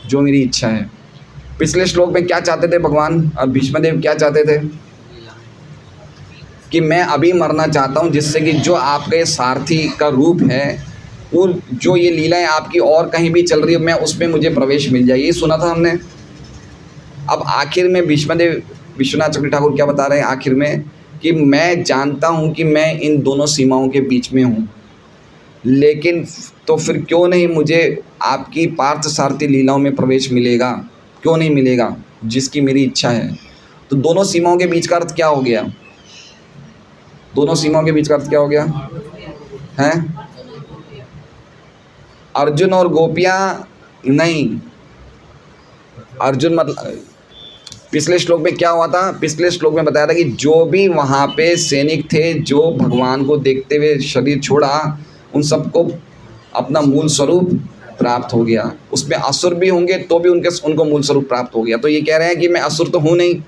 जो मेरी इच्छा है। पिछले श्लोक में क्या चाहते थे भगवान और भीष्मदेव क्या चाहते थे कि मैं अभी मरना चाहता हूँ, जिससे कि जो आपके सारथी का रूप है, वो जो ये लीलाएं आपकी और कहीं भी चल रही है, मैं उसमें मुझे प्रवेश मिल जाए। ये सुना था हमने। अब आखिर में भीष्मदेव विश्वनाथ चक्रवर्ती ठाकुर क्या बता रहे हैं आखिर में कि मैं जानता हूँ कि मैं इन दोनों सीमाओं के बीच में हूँ, लेकिन तो फिर क्यों नहीं मुझे आपकी पार्थ सारथी लीलाओं में प्रवेश मिलेगा, क्यों नहीं मिलेगा, जिसकी मेरी इच्छा है। तो दोनों सीमाओं के बीच का अर्थ क्या हो गया? दोनों सीमाओं के बीच का अर्थ क्या हो गया हैं? अर्जुन और गोपियाँ नहीं। अर्जुन मतलब पिछले श्लोक में क्या हुआ था? पिछले श्लोक में बताया था कि जो भी वहाँ पे सैनिक थे जो भगवान को देखते हुए शरीर छोड़ा, उन सबको अपना मूल स्वरूप प्राप्त हो गया। उसमें असुर भी होंगे तो भी उनको मूल स्वरूप प्राप्त हो गया। तो ये कह रहे हैं कि मैं असुर तो हूँ नहीं,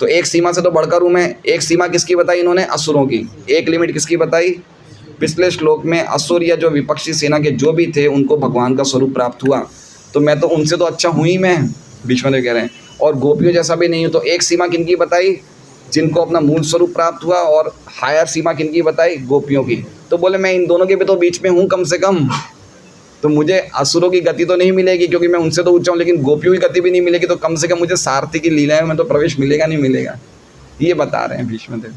तो एक सीमा से तो बढ़कर हूँ मैं। एक सीमा किसकी बताई इन्होंने? असुरों की। एक लिमिट किसकी बताई? पिछले श्लोक में असुर या जो विपक्षी सेना के जो भी थे उनको भगवान का स्वरूप प्राप्त हुआ, तो मैं तो उनसे तो अच्छा हूँ ही मैं, भीष्मदेव कह रहे हैं। और गोपियों जैसा भी नहीं हूँ। तो एक सीमा किनकी बताई? जिनको अपना मूल स्वरूप प्राप्त हुआ। और हायर सीमा किनकी बताई? गोपियों की। तो बोले मैं इन दोनों के भी तो बीच में हूँ कम से कम, तो मुझे असुरों की गति तो नहीं मिलेगी क्योंकि मैं उनसे तो ऊंचा हूँ, लेकिन गोपियों की गति भी नहीं मिलेगी, तो कम से कम मुझे सारथी की लीलाएं में तो प्रवेश मिलेगा नहीं मिलेगा। ये बता रहे हैं भीष्मदेव।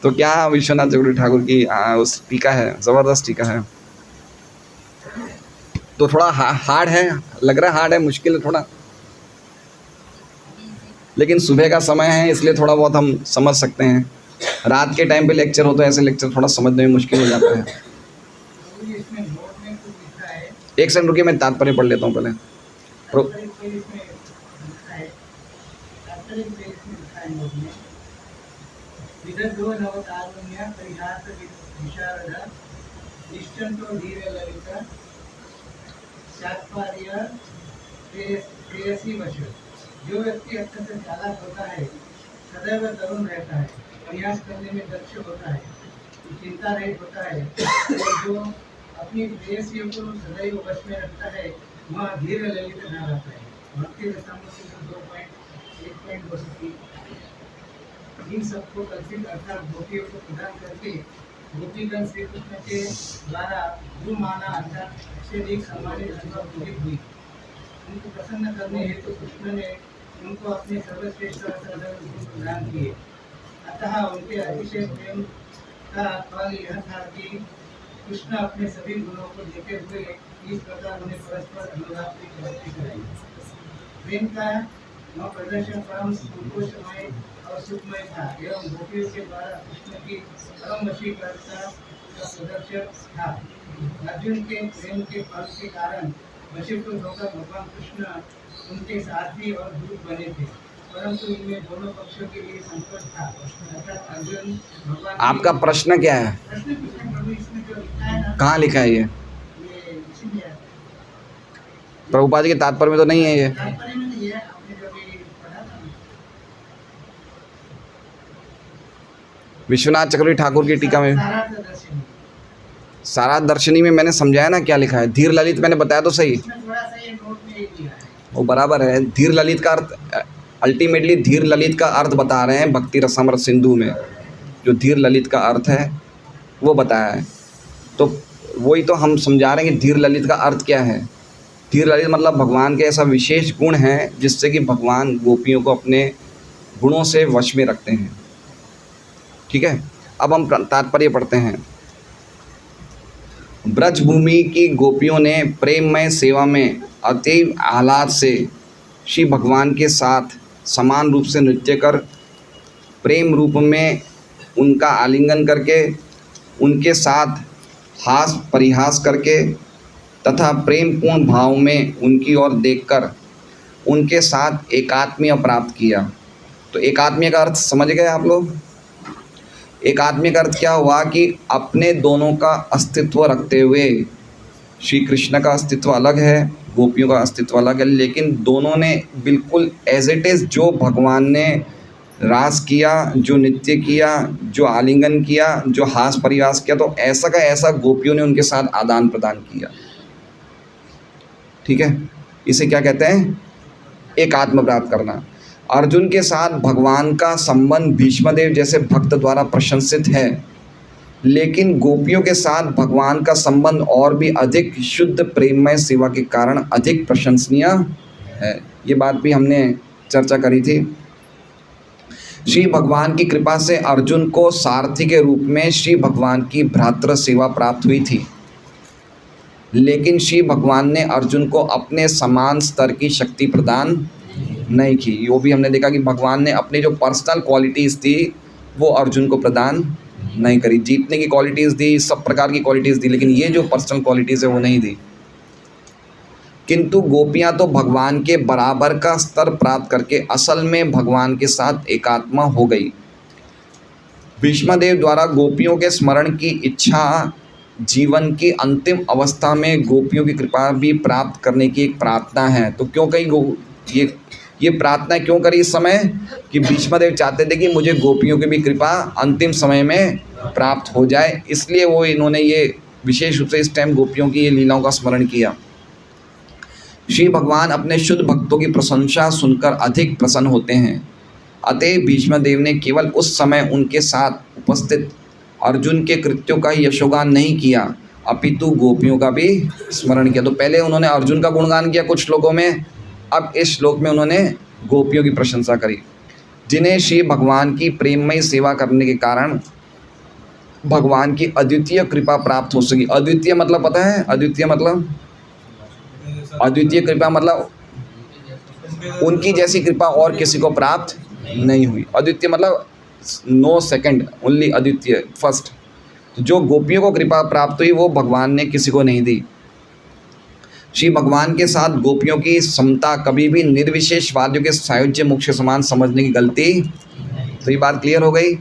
तो क्या विश्वनाथ चक्रवर्ती ठाकुर की उस टीका है, ज़बरदस्त टीका है। तो थोड़ा हार्ड है, लग रहा है हार्ड है, मुश्किल है थोड़ा, लेकिन सुबह का समय है इसलिए थोड़ा बहुत हम समझ सकते हैं। रात के टाइम पे लेक्चर हो तो ऐसे लेक्चर थोड़ा समझने में मुश्किल हो जाता है। एक सेकंड रुकिए, मैं तात्पर्य पढ़ लेता हूँ पहले। जो व्यक्ति अत्यंत चालाक होता है, सदैव तरुण रहता है, प्रयास करने में दक्ष होता है, चिंता रहित होता है, और जो अपनी प्रेयसियों को सदैव वश में रखता है, वह धीर ललित न रहता है। भक्ति रसामृत 2.1.2 इन सबको कल्पित अर्थात गोपियों को प्रदान करके गोपीगण श्री कृष्ण के द्वारा जो माना अर्थात अत्यधिक सम्मानित अनुभव पूरी हुई। उनको प्रसन्न करने हेतु कृष्ण ने उनको अपने सर्वश्रेष्ठ गुण प्रदान किए। अतः उनके अतिशय प्रेम का फल यह था कि कृष्ण अपने सभी गुणों को देते हुए इस प्रकार उन्हें परस्पर अनुराग की प्राप्ति कराई। प्रेम का वह प्रदर्शन परम संतोषमय और सुखमय था एवं गोपियों के द्वारा कृष्ण की परम वशीकर्ता का प्रदर्शन था। अर्जुन के प्रेम के फल के कारण वशीकृत होकर भगवान कृष्ण उनके साथी और दूत बने थे, परंतु इनमें दोनों पक्षों के लिए संकोच था। अर्थात अर्जुन भगवान। आपका प्रश्न क्या है? प्रश्न प्रभु इसमें जो लिखा है ना, कहाँ लिखा है ये? इसीलिए प्रभुपाद के तात्पर्य में तो नहीं है ये। तात्पर्य में नहीं है, आपने जो भी पढ़ा था। विश्वनाथ चक्रवर्ती ठाकुर की टीका में सारा दर्शनी में मैंने समझाया ना क्या लिखा है। धीर ललित मैंने बताया तो सही, वो बराबर है। धीर ललित का अर्थ अल्टीमेटली धीर ललित का अर्थ बता रहे हैं भक्ति रसामृत सिंधु में, जो धीर ललित का अर्थ है वो बताया है। तो वही तो हम समझा रहे हैं कि धीर ललित का अर्थ क्या है। धीर ललित मतलब भगवान के ऐसा विशेष गुण है जिससे कि भगवान गोपियों को अपने गुणों से वश में रखते हैं। ठीक है, अब हम तात्पर्य पढ़ते हैं। ब्रजभूमि की गोपियों ने प्रेममय सेवा में अति आह्लाद से श्री भगवान के साथ समान रूप से नृत्य कर, प्रेम रूप में उनका आलिंगन करके, उनके साथ हास परिहास करके तथा प्रेमपूर्ण भाव में उनकी ओर देखकर उनके साथ एकात्म्य प्राप्त किया। तो एकात्म्य का अर्थ समझ गए आप लोग? एकात्म्य का अर्थ क्या हुआ कि अपने दोनों का अस्तित्व रखते हुए, श्री कृष्ण का अस्तित्व अलग है, गोपियों का अस्तित्व अलग है, लेकिन दोनों ने बिल्कुल एज इट इज़ जो भगवान ने रास किया, जो नृत्य किया, जो आलिंगन किया, जो हास परिहास किया, तो ऐसा का ऐसा गोपियों ने उनके साथ आदान प्रदान किया। ठीक है, इसे क्या कहते हैं? एकात्म प्राप्त करना। अर्जुन के साथ भगवान का संबंध भीष्मदेव जैसे भक्त द्वारा प्रशंसित है, लेकिन गोपियों के साथ भगवान का संबंध और भी अधिक शुद्ध प्रेममय सेवा के कारण अधिक प्रशंसनीय है। ये बात भी हमने चर्चा करी थी। श्री भगवान की कृपा से अर्जुन को सारथी के रूप में श्री भगवान की भ्रातृ सेवा प्राप्त हुई थी, लेकिन श्री भगवान ने अर्जुन को अपने समान स्तर की शक्ति प्रदान नहीं की। वो भी हमने देखा कि भगवान ने अपनी जो पर्सनल क्वालिटीज़ थी वो अर्जुन को प्रदान नहीं करी। जीतने की क्वालिटीज़ दी, सब प्रकार की क्वालिटीज़ दी, लेकिन ये जो पर्सनल क्वालिटीज़ है वो नहीं दी। किंतु गोपियाँ तो भगवान के बराबर का स्तर प्राप्त करके असल में भगवान के साथ एकात्मा हो गई। भीष्मदेव द्वारा गोपियों के स्मरण की इच्छा जीवन की अंतिम अवस्था में गोपियों की कृपा भी प्राप्त करने की एक प्रार्थना है। तो क्यों कही ये प्रार्थना क्यों करी इस समय? कि भीष्मदेव चाहते थे कि मुझे गोपियों की भी कृपा अंतिम समय में प्राप्त हो जाए, इसलिए वो इन्होंने ये विशेष रूप से इस टाइम गोपियों की ये लीलाओं का स्मरण किया। श्री भगवान अपने शुद्ध भक्तों की प्रशंसा सुनकर अधिक प्रसन्न होते हैं, अतः भीष्मदेव ने केवल उस समय उनके साथ उपस्थित अर्जुन के कृत्यों का यशोगान नहीं किया, अपितु गोपियों का भी स्मरण किया। तो पहले उन्होंने अर्जुन का गुणगान किया कुछ श्लोकों में, अब इस श्लोक में उन्होंने गोपियों की प्रशंसा करी, जिन्हें श्री भगवान की प्रेममयी सेवा करने के कारण भगवान की अद्वितीय कृपा प्राप्त हो सकी। अद्वितीय मतलब पता है? अद्वितीय मतलब, अद्वितीय कृपा मतलब उनकी जैसी कृपा और किसी को प्राप्त नहीं हुई। अद्वितीय मतलब नो सेकंड, ओनली अद्वितीय, फर्स्ट। तो जो गोपियों को कृपा प्राप्त हुई वो भगवान ने किसी को नहीं दी। श्री भगवान के साथ गोपियों की समता कभी भी निर्विशेषवादियों के सायुज्य मोक्ष के समान समझने की गलती। तो ये बात क्लियर हो गई।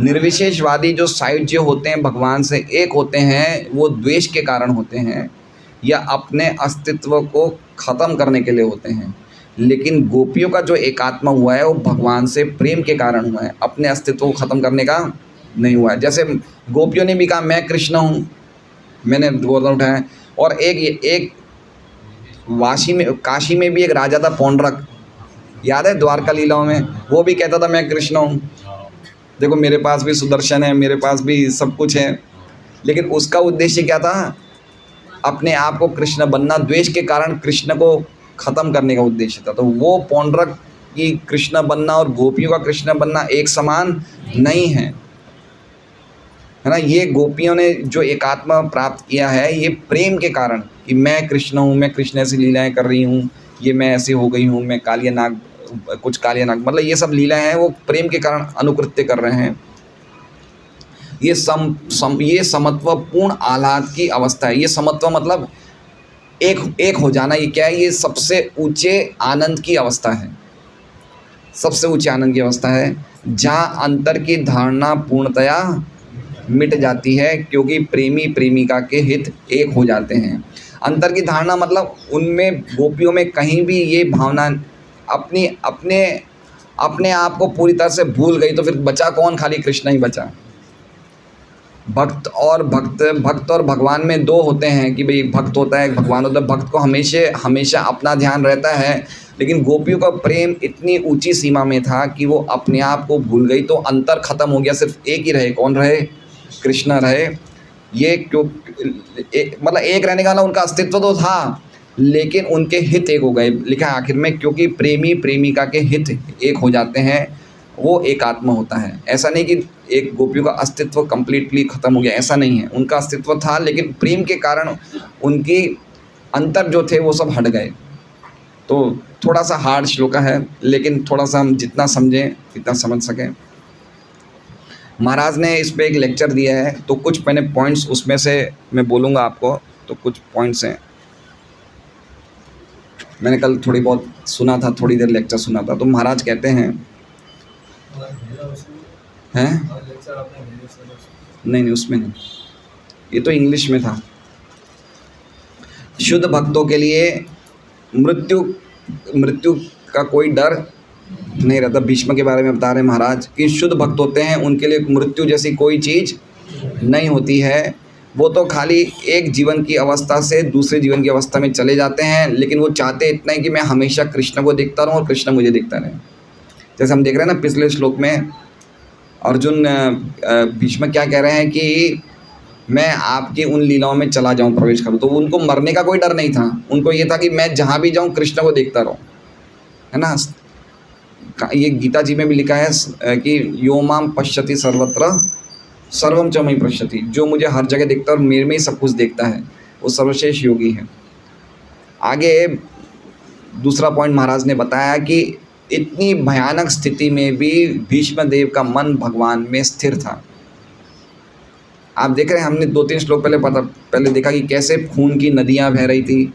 निर्विशेषवादी जो सायुज्य होते हैं, भगवान से एक होते हैं, वो द्वेष के कारण होते हैं या अपने अस्तित्व को ख़त्म करने के लिए होते हैं, लेकिन गोपियों का जो एकात्मा हुआ है वो भगवान से प्रेम के कारण हुआ है, अपने अस्तित्व को ख़त्म करने का नहीं हुआ है। जैसे गोपियों ने भी कहा मैं कृष्ण हूँ, मैंने गोवर्धन उठाया। और एक वाशी में, काशी में भी एक राजा था पौंड्रक, याद है द्वारका लीलाओं में? वो भी कहता था मैं कृष्ण हूँ, देखो मेरे पास भी सुदर्शन है, मेरे पास भी सब कुछ है, लेकिन उसका उद्देश्य क्या था? अपने आप को कृष्ण बनना, द्वेष के कारण कृष्ण को ख़त्म करने का उद्देश्य था। तो वो पौंड्रक की कृष्ण बनना और गोपियों का कृष्ण बनना एक समान नहीं है, है ना। ये गोपियों ने जो एकात्मा प्राप्त किया है ये प्रेम के कारण, कि मैं कृष्ण हूँ, मैं कृष्ण ऐसी लीलाएं कर रही हूँ, ये मैं ऐसी हो गई हूँ, मैं कालिया नाग, कुछ कालिया नाग, मतलब ये सब लीलाएं हैं वो प्रेम के कारण अनुकृत्य कर रहे हैं। ये ये समत्वपूर्ण आह्लाद की अवस्था है। ये समत्व मतलब एक हो जाना। ये क्या है? ये सबसे ऊंचे आनंद की अवस्था है, सबसे ऊंचे आनंद की अवस्था है, जहाँ अंतर की धारणा पूर्णतया मिट जाती है, क्योंकि प्रेमी प्रेमिका के हित एक हो जाते हैं। अंतर की धारणा मतलब उनमें, गोपियों में कहीं भी ये भावना अपने आप को पूरी तरह से भूल गई, तो फिर बचा कौन? खाली कृष्ण ही बचा। भक्त और भगवान में दो होते हैं, कि भाई एक भक्त होता है, एक भगवान होता है। भक्त को हमेशा अपना ध्यान रहता है, लेकिन गोपियों का प्रेम इतनी ऊंची सीमा में था कि वो अपने आप को भूल गई, तो अंतर खत्म हो गया, सिर्फ एक ही रहे। कौन रहे? कृष्ण रहे। ये क्यों मतलब एक रहने का ना, उनका अस्तित्व तो था, लेकिन उनके हित एक हो गए। लिखा है आखिर में, क्योंकि प्रेमी प्रेमिका के हित एक हो जाते हैं, वो एकात्मा होता है। ऐसा नहीं कि एक गोपियों का अस्तित्व कंप्लीटली ख़त्म हो गया, ऐसा नहीं है। उनका अस्तित्व था, लेकिन प्रेम के कारण उनकी अंतर जो थे वो सब हट गए। तो थोड़ा सा हार्ड श्लोक है, लेकिन थोड़ा सा हम जितना समझें जितना समझ सकें। महाराज ने इस पे एक लेक्चर दिया है, तो कुछ मैंने पॉइंट्स उसमें से मैं बोलूँगा आपको। तो कुछ पॉइंट्स हैं, मैंने कल थोड़ी बहुत सुना था, थोड़ी देर लेक्चर सुना था। तो महाराज कहते हैं नहीं उसमें नहीं, ये तो इंग्लिश में था। शुद्ध भक्तों के लिए मृत्यु का कोई डर नहीं रहता। भीष्म के बारे में बता रहे हैं महाराज कि शुद्ध भक्त होते हैं, उनके लिए मृत्यु जैसी कोई चीज़ नहीं होती है। वो तो खाली एक जीवन की अवस्था से दूसरे जीवन की अवस्था में चले जाते हैं, लेकिन वो चाहते इतना ही कि मैं हमेशा कृष्ण को देखता रहूं और कृष्ण मुझे देखता रहे। जैसे हम देख रहे हैं ना पिछले श्लोक में अर्जुन भीष्म क्या कह रहे हैं कि मैं आपकी उन लीलाओं में चला जाऊं, प्रवेश करूं। तो उनको मरने का कोई डर नहीं था, उनको ये था कि मैं जहाँ भी जाऊँ कृष्ण को देखता रहूँ, है ना। ये गीता जी में भी लिखा है कि यो माम पश्यति सर्वत्र सर्वम च मयि पश्यति, जो मुझे हर जगह देखता है और मेरे में ही सब कुछ देखता है, वो सर्वश्रेष्ठ योगी है। आगे दूसरा पॉइंट महाराज ने बताया कि इतनी भयानक स्थिति में भी भीष्म देव का मन भगवान में स्थिर था। आप देख रहे हैं, हमने 2-3 श्लोक पहले देखा कि कैसे खून की नदियाँ बह रही थी।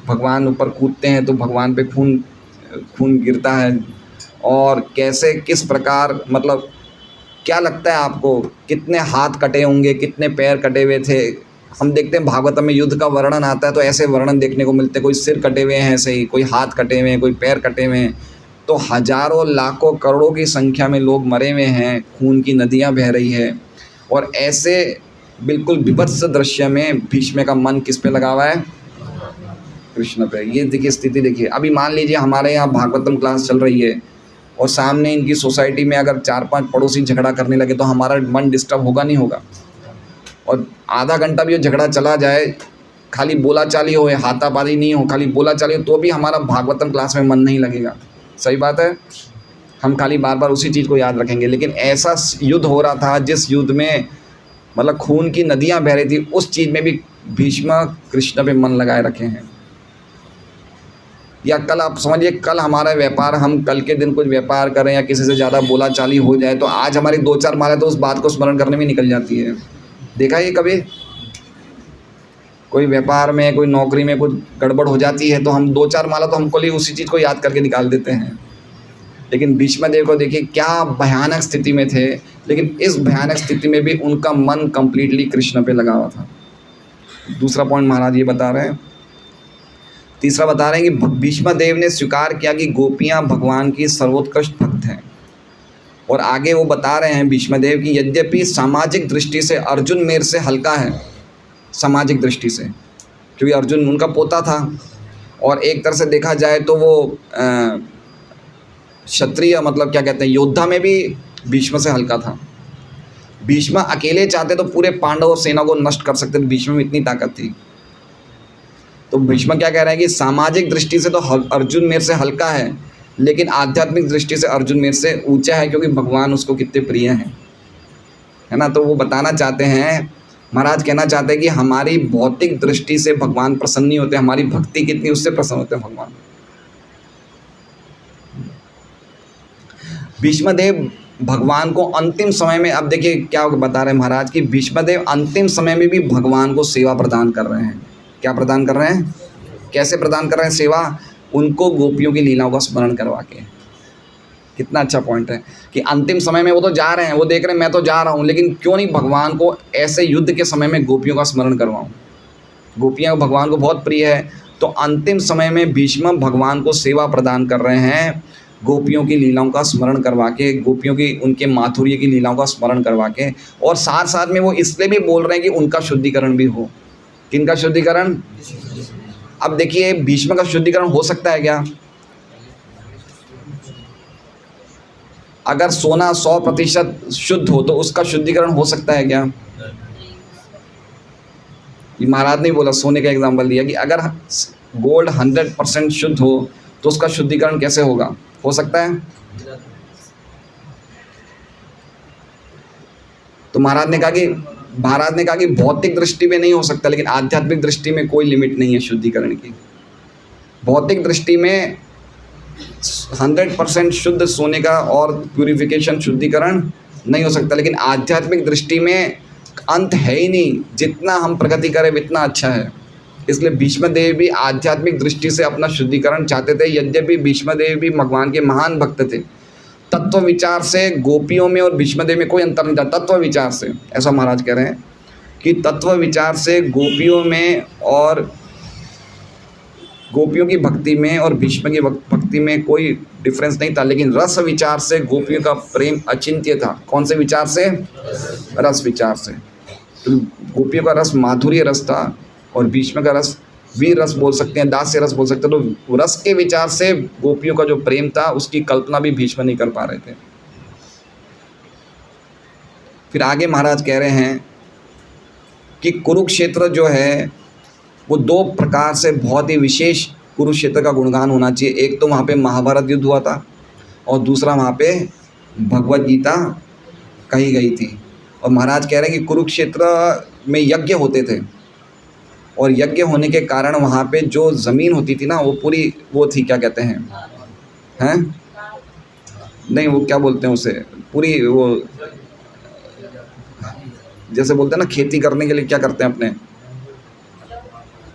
भगवान ऊपर कूदते हैं तो भगवान पे खून गिरता है, और कैसे किस प्रकार, मतलब क्या लगता है आपको कितने हाथ कटे होंगे, कितने पैर कटे हुए थे। हम देखते हैं भागवत में युद्ध का वर्णन आता है तो ऐसे वर्णन देखने को मिलते हैं, कोई सिर कटे हुए हैं ऐसे ही, कोई हाथ कटे हुए हैं, कोई पैर कटे हुए हैं। तो हजारों लाखों करोड़ों की संख्या में लोग मरे हुए हैं, खून की नदियाँ बह रही है, और ऐसे बिल्कुल विभत्स दृश्य में भीष्म का मन किस पे लगा हुआ है? कृष्ण पे। ये देखिए स्थिति देखिए। अभी मान लीजिए हमारे यहाँ भागवतम क्लास चल रही है और सामने इनकी सोसाइटी में अगर 4-5 पड़ोसी झगड़ा करने लगे तो हमारा मन डिस्टर्ब होगा नहीं होगा? और आधा घंटा भी वो झगड़ा चला जाए, खाली बोलाचाली हो, हाथापाई नहीं हो, खाली बोलाचाली हो, तो भी हमारा भागवतम क्लास में मन नहीं लगेगा। सही बात है, हम खाली बार बार उसी चीज़ को याद रखेंगे। लेकिन ऐसा युद्ध हो रहा था जिस युद्ध में मतलब खून की नदियाँ बह रही थी, उस चीज़ में भी भीष्म कृष्ण पे मन लगाए रखे हैं। या कल आप समझिए, कल हमारा व्यापार, हम कल के दिन कुछ व्यापार करें या किसी से ज़्यादा बोलाचाली हो जाए तो आज हमारी 2-4 माला तो उस बात को स्मरण करने में निकल जाती है। देखा ये कभी? कोई व्यापार में, कोई नौकरी में कुछ गड़बड़ हो जाती है तो हम 2-4 माला तो हमको लिए उसी चीज़ को याद करके निकाल देते हैं। लेकिन भीष्म देव को देखिए क्या भयानक स्थिति में थे, लेकिन इस भयानक स्थिति में भी उनका मन कंप्लीटली कृष्ण पे लगा हुआ था। दूसरा पॉइंट महाराज ये बता रहे हैं। तीसरा बता रहे हैं कि भीष्म देव ने स्वीकार किया कि गोपियां भगवान की सर्वोत्कृष्ट भक्त हैं। और आगे वो बता रहे हैं भीष्म देव कि यद्यपि सामाजिक दृष्टि से अर्जुन मेरे से हल्का है, सामाजिक दृष्टि से, क्योंकि अर्जुन उनका पोता था, और एक तरह से देखा जाए तो वो क्षत्रिय, मतलब क्या कहते हैं, योद्धा में भी भीष्म से हल्का था। भीष्म अकेले चाहते तो पूरे पांडव सेना को नष्ट कर सकते थे, भीष्म में इतनी ताकत थी। तो भीष्म क्या कह रहे हैं कि सामाजिक दृष्टि से तो अर्जुन मेरे से हल्का है, लेकिन आध्यात्मिक दृष्टि से अर्जुन मेरे से ऊंचा है, क्योंकि भगवान उसको कितने प्रिय हैं, है ना। तो वो बताना चाहते हैं, महाराज कहना चाहते हैं कि हमारी भौतिक दृष्टि से भगवान प्रसन्न नहीं होते, हमारी भक्ति कितनी उससे प्रसन्न होते हैं भगवान। भीष्मदेव भगवान को अंतिम समय में, अब देखिए क्या बता रहे हैं महाराज कि भीष्मदेव अंतिम समय में भी भगवान को सेवा प्रदान कर रहे हैं। क्या प्रदान कर रहे हैं? कैसे प्रदान कर रहे हैं सेवा? उनको गोपियों की लीलाओं का स्मरण करवा के। कितना अच्छा पॉइंट है कि अंतिम समय में वो तो जा रहे हैं, वो देख रहे हैं मैं तो जा रहा हूँ, लेकिन क्यों नहीं भगवान को ऐसे युद्ध के समय में गोपियों का स्मरण करवाऊँ। गोपियाँ भगवान को बहुत प्रिय है, तो अंतिम समय में भीष्म भगवान को सेवा प्रदान कर रहे हैं, गोपियों की लीलाओं का स्मरण करवा के, गोपियों की उनके माधुर्य की लीलाओं का स्मरण करवा के, और साथ साथ में वो इसलिए भी बोल रहे हैं कि उनका शुद्धिकरण भी हो। किनका शुद्धिकरण? अब देखिए भीष्म का शुद्धिकरण हो सकता है क्या? अगर सोना 100% शुद्ध हो तो उसका शुद्धिकरण हो सकता है क्या? ये महाराज ने बोला, सोने का एग्जाम्पल दिया कि अगर गोल्ड 100% शुद्ध हो तो उसका शुद्धिकरण कैसे होगा? हो सकता है? तो महाराज ने कहा कि भौतिक दृष्टि में नहीं हो सकता, लेकिन आध्यात्मिक दृष्टि में कोई लिमिट नहीं है शुद्धिकरण की। भौतिक दृष्टि में 100% शुद्ध सोने का और प्यूरिफिकेशन, शुद्धिकरण नहीं हो सकता, लेकिन आध्यात्मिक दृष्टि में अंत है ही नहीं। जितना हम प्रगति करें उतना अच्छा है। इसलिए भीष्म देव भी आध्यात्मिक दृष्टि से अपना शुद्धिकरण चाहते थे। यद्यपि भीष्म देव भी भगवान के महान भक्त थे, तत्व विचार से गोपियों में और भीष्म देव में कोई अंतर नहीं था। तत्व विचार से, ऐसा महाराज कह रहे हैं कि तत्व विचार से गोपियों में और गोपियों की भक्ति में और भीष्म की भक्ति में कोई डिफरेंस नहीं था, लेकिन रस विचार से गोपियों का प्रेम अचिंत्य था। कौन से विचार से? रस विचार से। तो गोपियों का रस माधुर्य रस था और भीष्म का रस वीर रस बोल सकते हैं, दास्य रस बोल सकते हैं। तो रस के विचार से गोपियों का जो प्रेम था उसकी कल्पना भी भीष्म नहीं कर पा रहे थे। फिर आगे महाराज कह रहे हैं कि कुरुक्षेत्र जो है वो दो प्रकार से बहुत ही विशेष कुरुक्षेत्र का गुणगान होना चाहिए। एक तो वहाँ पे महाभारत युद्ध हुआ था और दूसरा वहाँ पे भगवत गीता कही गई थी। और महाराज कह रहे हैं कि कुरुक्षेत्र में यज्ञ होते थे और यज्ञ होने के कारण वहाँ पे जो ज़मीन होती थी ना वो पूरी वो थी, क्या कहते हैं नहीं वो क्या बोलते हैं उसे, पूरी वो जैसे बोलते हैं ना खेती करने के लिए क्या करते हैं अपने,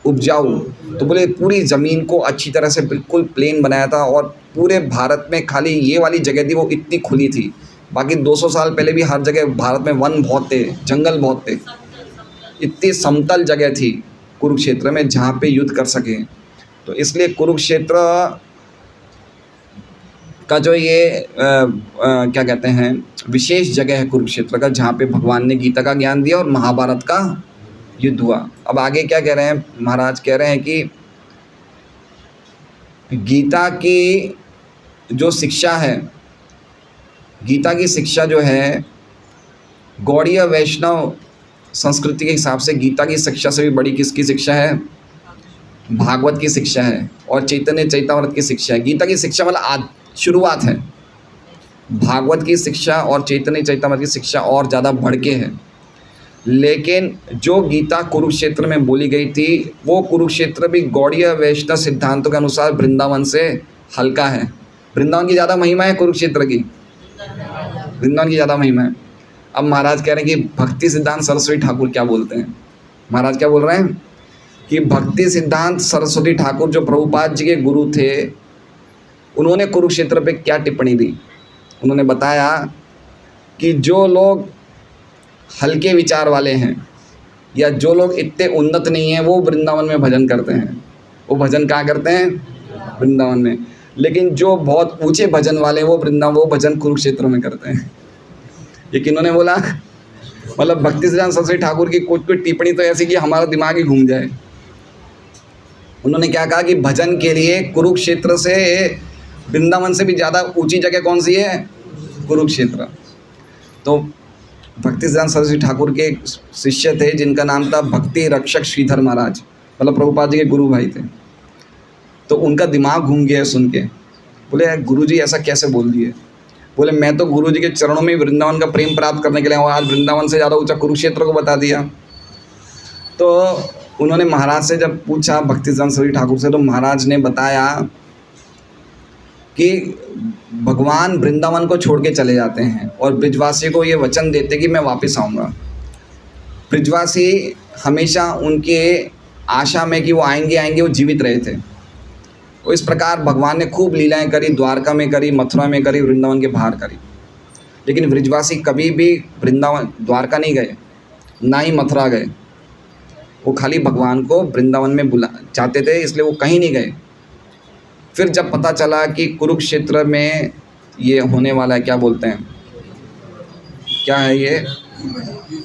उपजाऊ। तो बोले पूरी ज़मीन को अच्छी तरह से बिल्कुल प्लेन बनाया था और पूरे भारत में खाली ये वाली जगह थी वो इतनी खुली थी। बाकी 200 साल पहले भी हर जगह भारत में वन बहुत थे, जंगल बहुत थे। इतनी समतल जगह थी कुरुक्षेत्र में जहाँ पे युद्ध कर सके। तो इसलिए कुरुक्षेत्र का जो ये क्या कहते हैं विशेष जगह है कुरुक्षेत्र का, जहाँ पे भगवान ने गीता का ज्ञान दिया और महाभारत का युद्ध हुआ। अब आगे क्या कह रहे हैं महाराज? कह रहे हैं कि गीता की जो शिक्षा है, गीता की शिक्षा जो है गौड़ीय वैष्णव संस्कृति के हिसाब से गीता की शिक्षा से भी बड़ी किसकी शिक्षा है? भागवत की शिक्षा है और चैतन्य चैतामृत की शिक्षा है। गीता की शिक्षा मतलब शुरुआत है, भागवत की शिक्षा और चैतन्य चैतामृत की शिक्षा और ज़्यादा बढ़ के है। लेकिन जो गीता कुरुक्षेत्र में बोली गई थी वो कुरुक्षेत्र भी गौड़ीय वैष्णव सिद्धांतों के अनुसार वृंदावन से हल्का है। वृंदावन की ज़्यादा महिमा है कुरुक्षेत्र की, वृंदावन की ज़्यादा महिमा है। अब महाराज कह रहे हैं कि भक्ति सिद्धांत सरस्वती ठाकुर क्या बोलते हैं। महाराज क्या बोल रहे हैं कि भक्ति सिद्धांत सरस्वती ठाकुर जो प्रभुपाद जी के गुरु थे, उन्होंने कुरुक्षेत्र पे क्या टिप्पणी दी। उन्होंने बताया कि जो लोग हल्के विचार वाले हैं या जो लोग इतने उन्नत नहीं हैं वो वृंदावन में भजन करते हैं। वो भजन कहाँ करते हैं? वृंदावन में। लेकिन जो बहुत ऊंचे भजन वाले वो वो भजन कुरुक्षेत्र में करते हैं। ये किन्होंने बोला? मतलब भक्ति सिद्धांत सरस्वती ठाकुर की कुछ टिप्पणी तो ऐसी कि हमारा दिमाग ही घूम जाए। उन्होंने क्या कहा कि भजन के लिए कुरुक्षेत्र से, वृंदावन से भी ज़्यादा ऊंची जगह कौन सी है? कुरुक्षेत्र। तो भक्ति सिद्धांत सरस्वती ठाकुर के एक शिष्य थे जिनका नाम था भक्ति रक्षक श्रीधर महाराज, मतलब प्रभुपाद जी के गुरु भाई थे। तो उनका दिमाग घूम गया सुन के। बोले गुरुजी ऐसा कैसे बोल दिए? बोले मैं तो गुरुजी के चरणों में वृंदावन का प्रेम प्राप्त करने के लिए हूँ, आज वृंदावन से ज़्यादा ऊंचा कुरुक्षेत्र को बता दिया। तो उन्होंने महाराज से जब पूछा भक्ति सिद्धांत सरस्वती ठाकुर से, तो महाराज ने बताया कि भगवान वृंदावन को छोड़ के चले जाते हैं और ब्रिजवासी को ये वचन देते कि मैं वापस आऊँगा। ब्रिजवासी हमेशा उनके आशा में कि वो आएंगे वो जीवित रहे थे। तो इस प्रकार भगवान ने खूब लीलाएं करी, द्वारका में करी, मथुरा में करी, वृंदावन के बाहर करी। लेकिन ब्रिजवासी कभी भी वृंदावन द्वारका नहीं गए, ना ही मथुरा गए। वो खाली भगवान को वृंदावन में चाहते थे, इसलिए वो कहीं नहीं गए। फिर जब पता चला कि कुरुक्षेत्र में ये होने वाला है, क्या बोलते हैं, क्या है ये,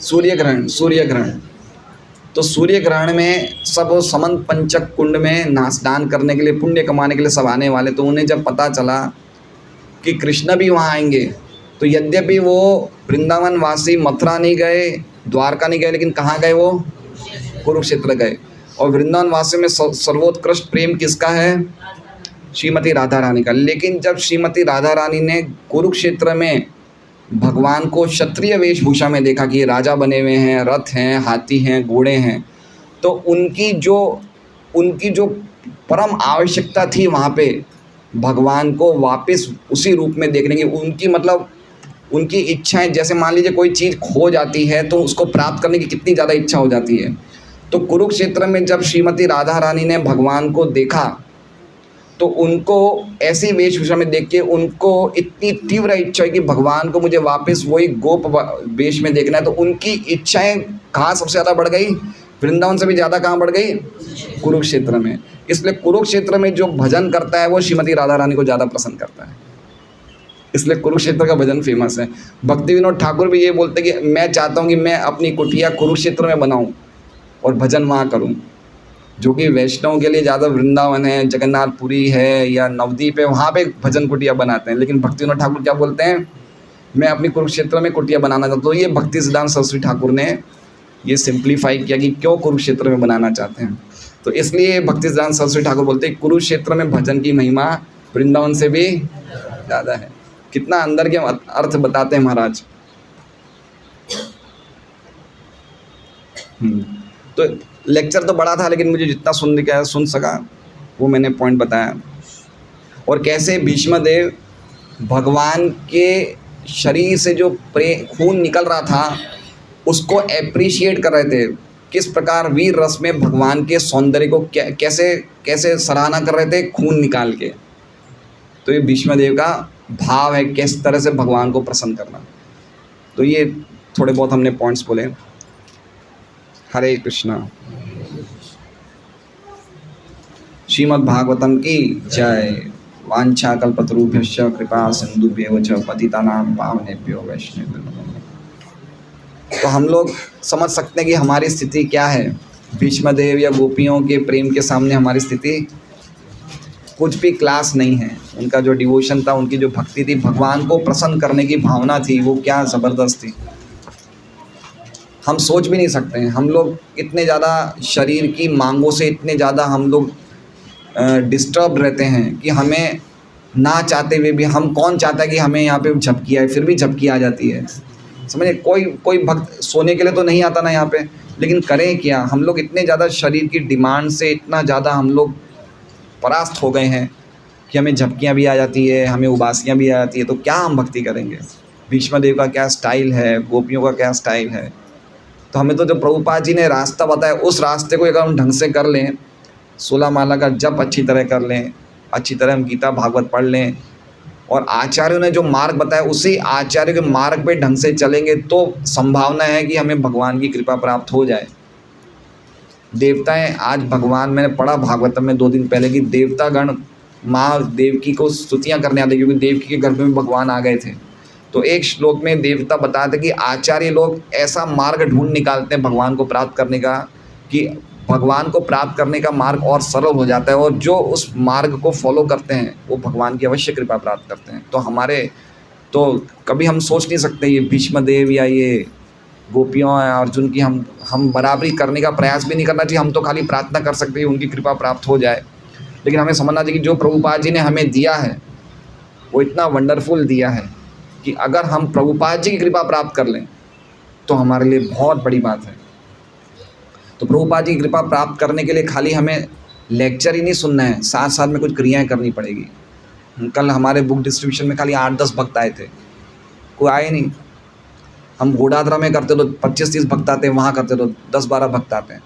सूर्य ग्रहण। तो सूर्य ग्रहण में सब समंत पंचक कुंड में स्नान करने के लिए, पुण्य कमाने के लिए सब आने वाले। तो उन्हें जब पता चला कि कृष्ण भी वहाँ आएंगे, तो यद्यपि वो वृंदावन वासी मथुरा नहीं गए, द्वारका नहीं गए, लेकिन कहाँ गए? वो कुरुक्षेत्र गए। और वृंदावन वासियों में सर्वोत्कृष्ट प्रेम किसका है? श्रीमती राधा रानी का। लेकिन जब श्रीमती राधा रानी ने कुरुक्षेत्र में भगवान को क्षत्रिय वेशभूषा में देखा कि ये राजा बने हुए हैं, रथ हैं, हाथी हैं, घोड़े हैं, तो उनकी जो परम आवश्यकता थी वहाँ पे भगवान को वापस उसी रूप में देखने की। उनकी मतलब उनकी इच्छाएं, जैसे मान लीजिए कोई चीज़ खो जाती है तो उसको प्राप्त करने की कितनी ज़्यादा इच्छा हो जाती है। तो कुरुक्षेत्र में जब श्रीमती राधा रानी ने भगवान को देखा तो उनको ऐसी वेशभूषा में देख के उनको इतनी तीव्र इच्छा है कि भगवान को मुझे वापस वही गोप वेश में देखना है। तो उनकी इच्छाएं कहाँ सबसे ज़्यादा बढ़ गई? वृंदावन से भी ज़्यादा कहाँ बढ़ गई? कुरुक्षेत्र में। इसलिए कुरुक्षेत्र में जो भजन करता है वो श्रीमती राधा रानी को ज़्यादा पसंद करता है, इसलिए कुरुक्षेत्र का भजन फेमस है। भक्ति विनोद ठाकुर भी ये बोलते हैं कि मैं चाहता हूँ कि मैं अपनी कुटिया कुरुक्षेत्र में बनाऊँ और भजन वहाँ करूँ। जो कि वैष्णव के लिए ज़्यादा वृंदावन है, जगन्नाथपुरी है या नवद्वीप है, वहाँ पे भजन कुटिया बनाते हैं। लेकिन भक्ति विनोद ठाकुर क्या बोलते हैं? मैं अपनी कुरुक्षेत्र में कुटिया बनाना चाहता हूँ। तो ये भक्ति सिद्धांत सरस्वती ठाकुर ने ये सिंप्लीफाई किया कि क्यों कुरुक्षेत्र में बनाना चाहते हैं। तो इसलिए भक्ति सिद्धांत सरस्वती ठाकुर बोलते हैं कुरुक्षेत्र में भजन की महिमा वृंदावन से भी ज़्यादा है। कितना अंदर के अर्थ बताते हैं महाराज। तो लेक्चर तो बड़ा था, लेकिन मुझे जितना सुन सका वो मैंने पॉइंट बताया। और कैसे भीष्मदेव भगवान के शरीर से जो खून निकल रहा था उसको अप्रिशिएट कर रहे थे, किस प्रकार वीर रस में भगवान के सौंदर्य को कैसे कैसे सराहना कर रहे थे खून निकाल के। तो ये भीष्मदेव का भाव है, किस तरह से भगवान को प्रसन्न करना। तो ये थोड़े बहुत हमने पॉइंट्स बोले। हरे कृष्णा। श्रीमद् भागवतम की जय। वांछा कल्पतरुभ्यश्च कृपा सिंधुभ्येव च पतितानां पावनेभ्यो वैष्णवेभ्यो नमो नमः। तो हम लोग समझ सकते हैं कि हमारी स्थिति क्या है। भीष्मदेव या गोपियों के प्रेम के सामने हमारी स्थिति कुछ भी क्लास नहीं है। उनका जो डिवोशन था, उनकी जो भक्ति थी, भगवान को प्रसन्न करने की भावना थी, वो क्या ज़बरदस्त थी, हम सोच भी नहीं सकते हैं। हम लोग इतने ज़्यादा शरीर की मांगों से इतने ज़्यादा हम लोग डिस्टर्ब रहते हैं कि हमें ना चाहते हुए भी, हम कौन चाहता है कि हमें यहाँ पे झपकी आए, फिर भी झपकी आ जाती है। समझे, कोई भक्त सोने के लिए तो नहीं आता ना यहाँ पे, लेकिन करें क्या। हम लोग इतने ज़्यादा शरीर की डिमांड से इतना ज़्यादा हम लोग परास्त हो गए हैं कि हमें झपकियाँ भी आ जाती है, हमें उबासियाँ भी आ जाती है। तो क्या हम भक्ति करेंगे? भीष्मदेव का क्या स्टाइल है, गोपियों का क्या स्टाइल है। तो हमें तो जो प्रभुपाद जी ने रास्ता बताया उस रास्ते को अगर हम ढंग से कर लें, 16 माला का जप अच्छी तरह कर लें, अच्छी तरह हम गीता भागवत पढ़ लें और आचार्यों ने जो मार्ग बताया उसी आचार्य के मार्ग पे ढंग से चलेंगे तो संभावना है कि हमें भगवान की कृपा प्राप्त हो जाए। देवताएं आज भगवान, मैंने पढ़ा भागवतम में 2 दिन पहले कि देवतागण माँ देवकी को स्तुतियाँ करने आते क्योंकि देवकी के गर्भ में भगवान आ गए थे। तो एक श्लोक में देवता बताते कि आचार्य लोग ऐसा मार्ग ढूंढ निकालते हैं भगवान को प्राप्त करने का कि भगवान को प्राप्त करने का मार्ग और सरल हो जाता है, और जो उस मार्ग को फॉलो करते हैं वो भगवान की अवश्य कृपा प्राप्त करते हैं। तो हमारे तो कभी हम सोच नहीं सकते ये भीष्मदेव या ये गोपियों अर्जुन की हम बराबरी करने का प्रयास भी नहीं करना चाहिए। हम तो खाली प्रार्थना कर सकते हैं उनकी कृपा प्राप्त हो जाए। लेकिन हमें समझना चाहिए कि जो प्रभुपाद जी ने हमें दिया है वो इतना वंडरफुल दिया है कि अगर हम प्रभुपाद जी की कृपा प्राप्त कर लें तो हमारे लिए बहुत बड़ी बात है। तो प्रभुपाद जी की कृपा प्राप्त करने के लिए खाली हमें लेक्चर ही नहीं सुनना है, साथ साथ में कुछ क्रियाएं करनी पड़ेगी। कल हमारे बुक डिस्ट्रीब्यूशन में खाली 8-10 भक्त आए थे, कोई आए नहीं। हम घोड़ादरा में करते तो 25-30 भक्त आते हैं, वहाँ करते तो 10-12 भक्त आते हैं।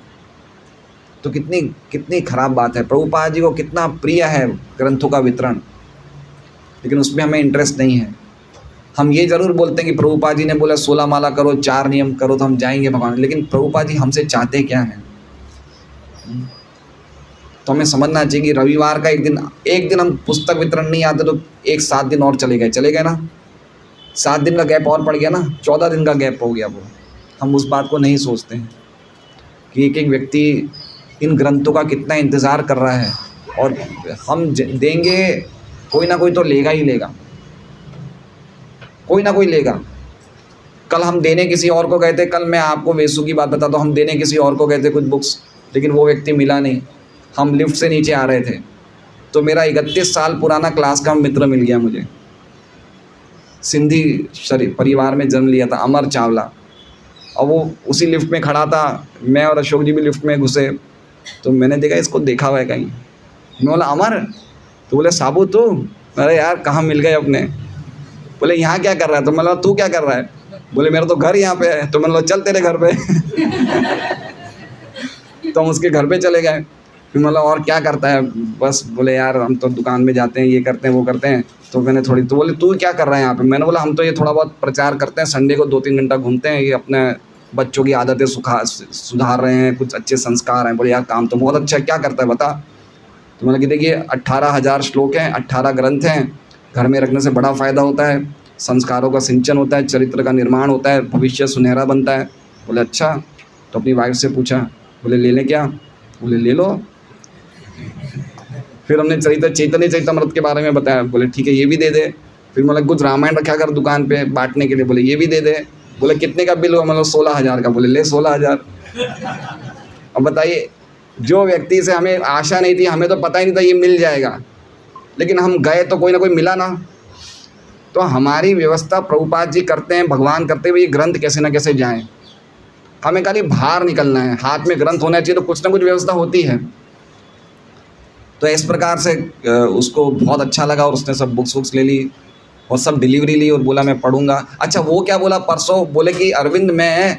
तो कितनी खराब बात है। प्रभुपाद जी को कितना प्रिय है ग्रंथों का वितरण, लेकिन उसमें हमें इंटरेस्ट नहीं है। हम ये ज़रूर बोलते हैं कि प्रभुपाद जी ने बोला 16 माला करो, 4 नियम करो तो हम जाएंगे भगवान, लेकिन प्रभुपाद जी हमसे चाहते क्या हैं। तो हमें समझना चाहिए कि रविवार का एक दिन हम पुस्तक वितरण नहीं आते तो 7 दिन और चले गए ना, 7 दिन का गैप और पड़ गया ना, 14 दिन का गैप हो गया। वो हम उस बात को नहीं सोचते हैं कि एक व्यक्ति इन ग्रंथों का कितना इंतज़ार कर रहा है और हम देंगे, कोई ना कोई तो लेगा ही लेगा, कोई ना कोई लेगा। कल हम देने किसी और को गए थे, कल मैं आपको वेसु की बात बताता हूँ, हम देने किसी और को गए थे कुछ बुक्स, लेकिन वो व्यक्ति मिला नहीं। हम लिफ्ट से नीचे आ रहे थे तो मेरा 31 साल पुराना क्लास का मित्र मिल गया मुझे, सिंधी परिवार में जन्म लिया था, अमर चावला। और वो उसी लिफ्ट में खड़ा था, मैं और अशोक जी भी लिफ्ट में घुसे। तो मैंने देखा इसको देखा हुआ है कहीं, मैं बोला अमर, तो बोले साबू तू, अरे यार कहाँ मिल गए अपने। बोले यहाँ क्या कर रहा है, तो मैं बोला तू क्या कर रहा है, बोले मेरा तो घर यहाँ पे है, तो मैंने बोला चल तेरे घर पे तो हम उसके घर पे चले गए। फिर मतलब और क्या करता है, बस बोले यार हम तो दुकान में जाते हैं, ये करते हैं वो करते हैं। तो मैंने थोड़ी, तो बोले तू क्या कर रहा है यहाँ पे, मैंने बोला हम तो ये थोड़ा बहुत प्रचार करते हैं, संडे को 2-3 घंटा घूमते हैं, ये अपने बच्चों की आदतें सुधार रहे हैं, कुछ अच्छे संस्कार हैं। बोले यार काम तो बहुत अच्छा है, क्या करता है बता। तो मैंने कि देखिए 18,000 श्लोक हैं, 18 ग्रंथ हैं, घर में रखने से बड़ा फ़ायदा होता है, संस्कारों का सिंचन होता है, चरित्र का निर्माण होता है, भविष्य सुनहरा बनता है। बोले अच्छा। तो अपनी वाइफ से पूछा, बोले ले लें क्या, बोले ले लो। फिर हमने चैतन्य चैतामृत के बारे में बताया, बोले ठीक है ये भी दे दे। फिर मतलब कुछ रामायण रखा कर दुकान पे बांटने के लिए, बोले ये भी दे दे। बोले कितने का बिल हुआ, मतलब 16,000 का, बोले ले 16,000। अब बताइए, जो व्यक्ति से हमें आशा नहीं थी, हमें तो पता ही नहीं था ये मिल जाएगा, लेकिन हम गए तो कोई ना कोई मिला ना। तो हमारी व्यवस्था प्रभुपाद जी करते हैं, भगवान करते हुए ये ग्रंथ कैसे ना कैसे जाएं। हमें खाली बाहर निकलना है, हाथ में ग्रंथ होना चाहिए, तो कुछ ना कुछ व्यवस्था होती है। तो इस प्रकार से उसको बहुत अच्छा लगा और उसने सब बुक्स ले ली और सब डिलीवरी ली और बोला मैं पढ़ूंगा। अच्छा वो क्या बोला परसों, बोले कि अरविंद मैं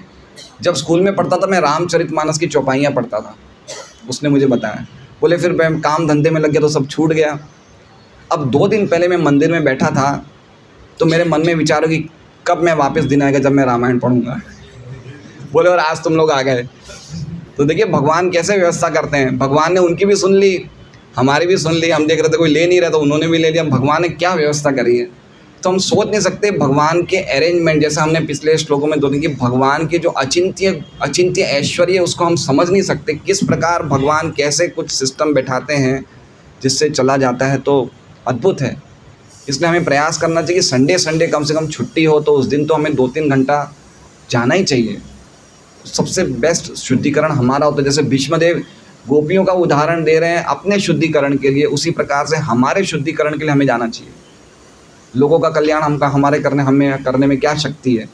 जब स्कूल में पढ़ता था मैं रामचरितमानस की चौपाइयाँ पढ़ता था, उसने मुझे बताया। बोले फिर मैं काम धंधे में लग गया तो सब छूट गया। अब 2 दिन पहले मैं मंदिर में बैठा था तो मेरे मन में विचार हो कि कब मैं वापस दिन आएगा जब मैं रामायण पढ़ूंगा। बोले और आज तुम लोग आ गए। तो देखिए भगवान कैसे व्यवस्था करते हैं, भगवान ने उनकी भी सुन ली, हमारी भी सुन ली। हम देख रहे थे कोई ले नहीं रहा तो उन्होंने भी ले लिया। भगवान ने क्या व्यवस्था करी है, तो हम सोच नहीं सकते भगवान के अरेंजमेंट। जैसा हमने पिछले श्लोकों में 2 दिन की, भगवान के जो अचिंत्य ऐश्वर्य उसको हम समझ नहीं सकते, किस प्रकार भगवान कैसे कुछ सिस्टम बैठाते हैं जिससे चला जाता है, तो अद्भुत है। इसलिए हमें प्रयास करना चाहिए कि संडे कम से कम छुट्टी हो तो उस दिन तो हमें 2-3 घंटा जाना ही चाहिए। सबसे बेस्ट शुद्धिकरण हमारा होता है। जैसे भीष्मदेव गोपियों का उदाहरण दे रहे हैं अपने शुद्धिकरण के लिए, उसी प्रकार से हमारे शुद्धिकरण के लिए हमें जाना चाहिए। लोगों का कल्याण हमें करने में क्या शक्ति है,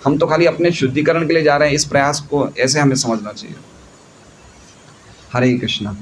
हम तो खाली अपने शुद्धिकरण के लिए जा रहे हैं। इस प्रयास को ऐसे हमें समझना चाहिए। हरे कृष्णा।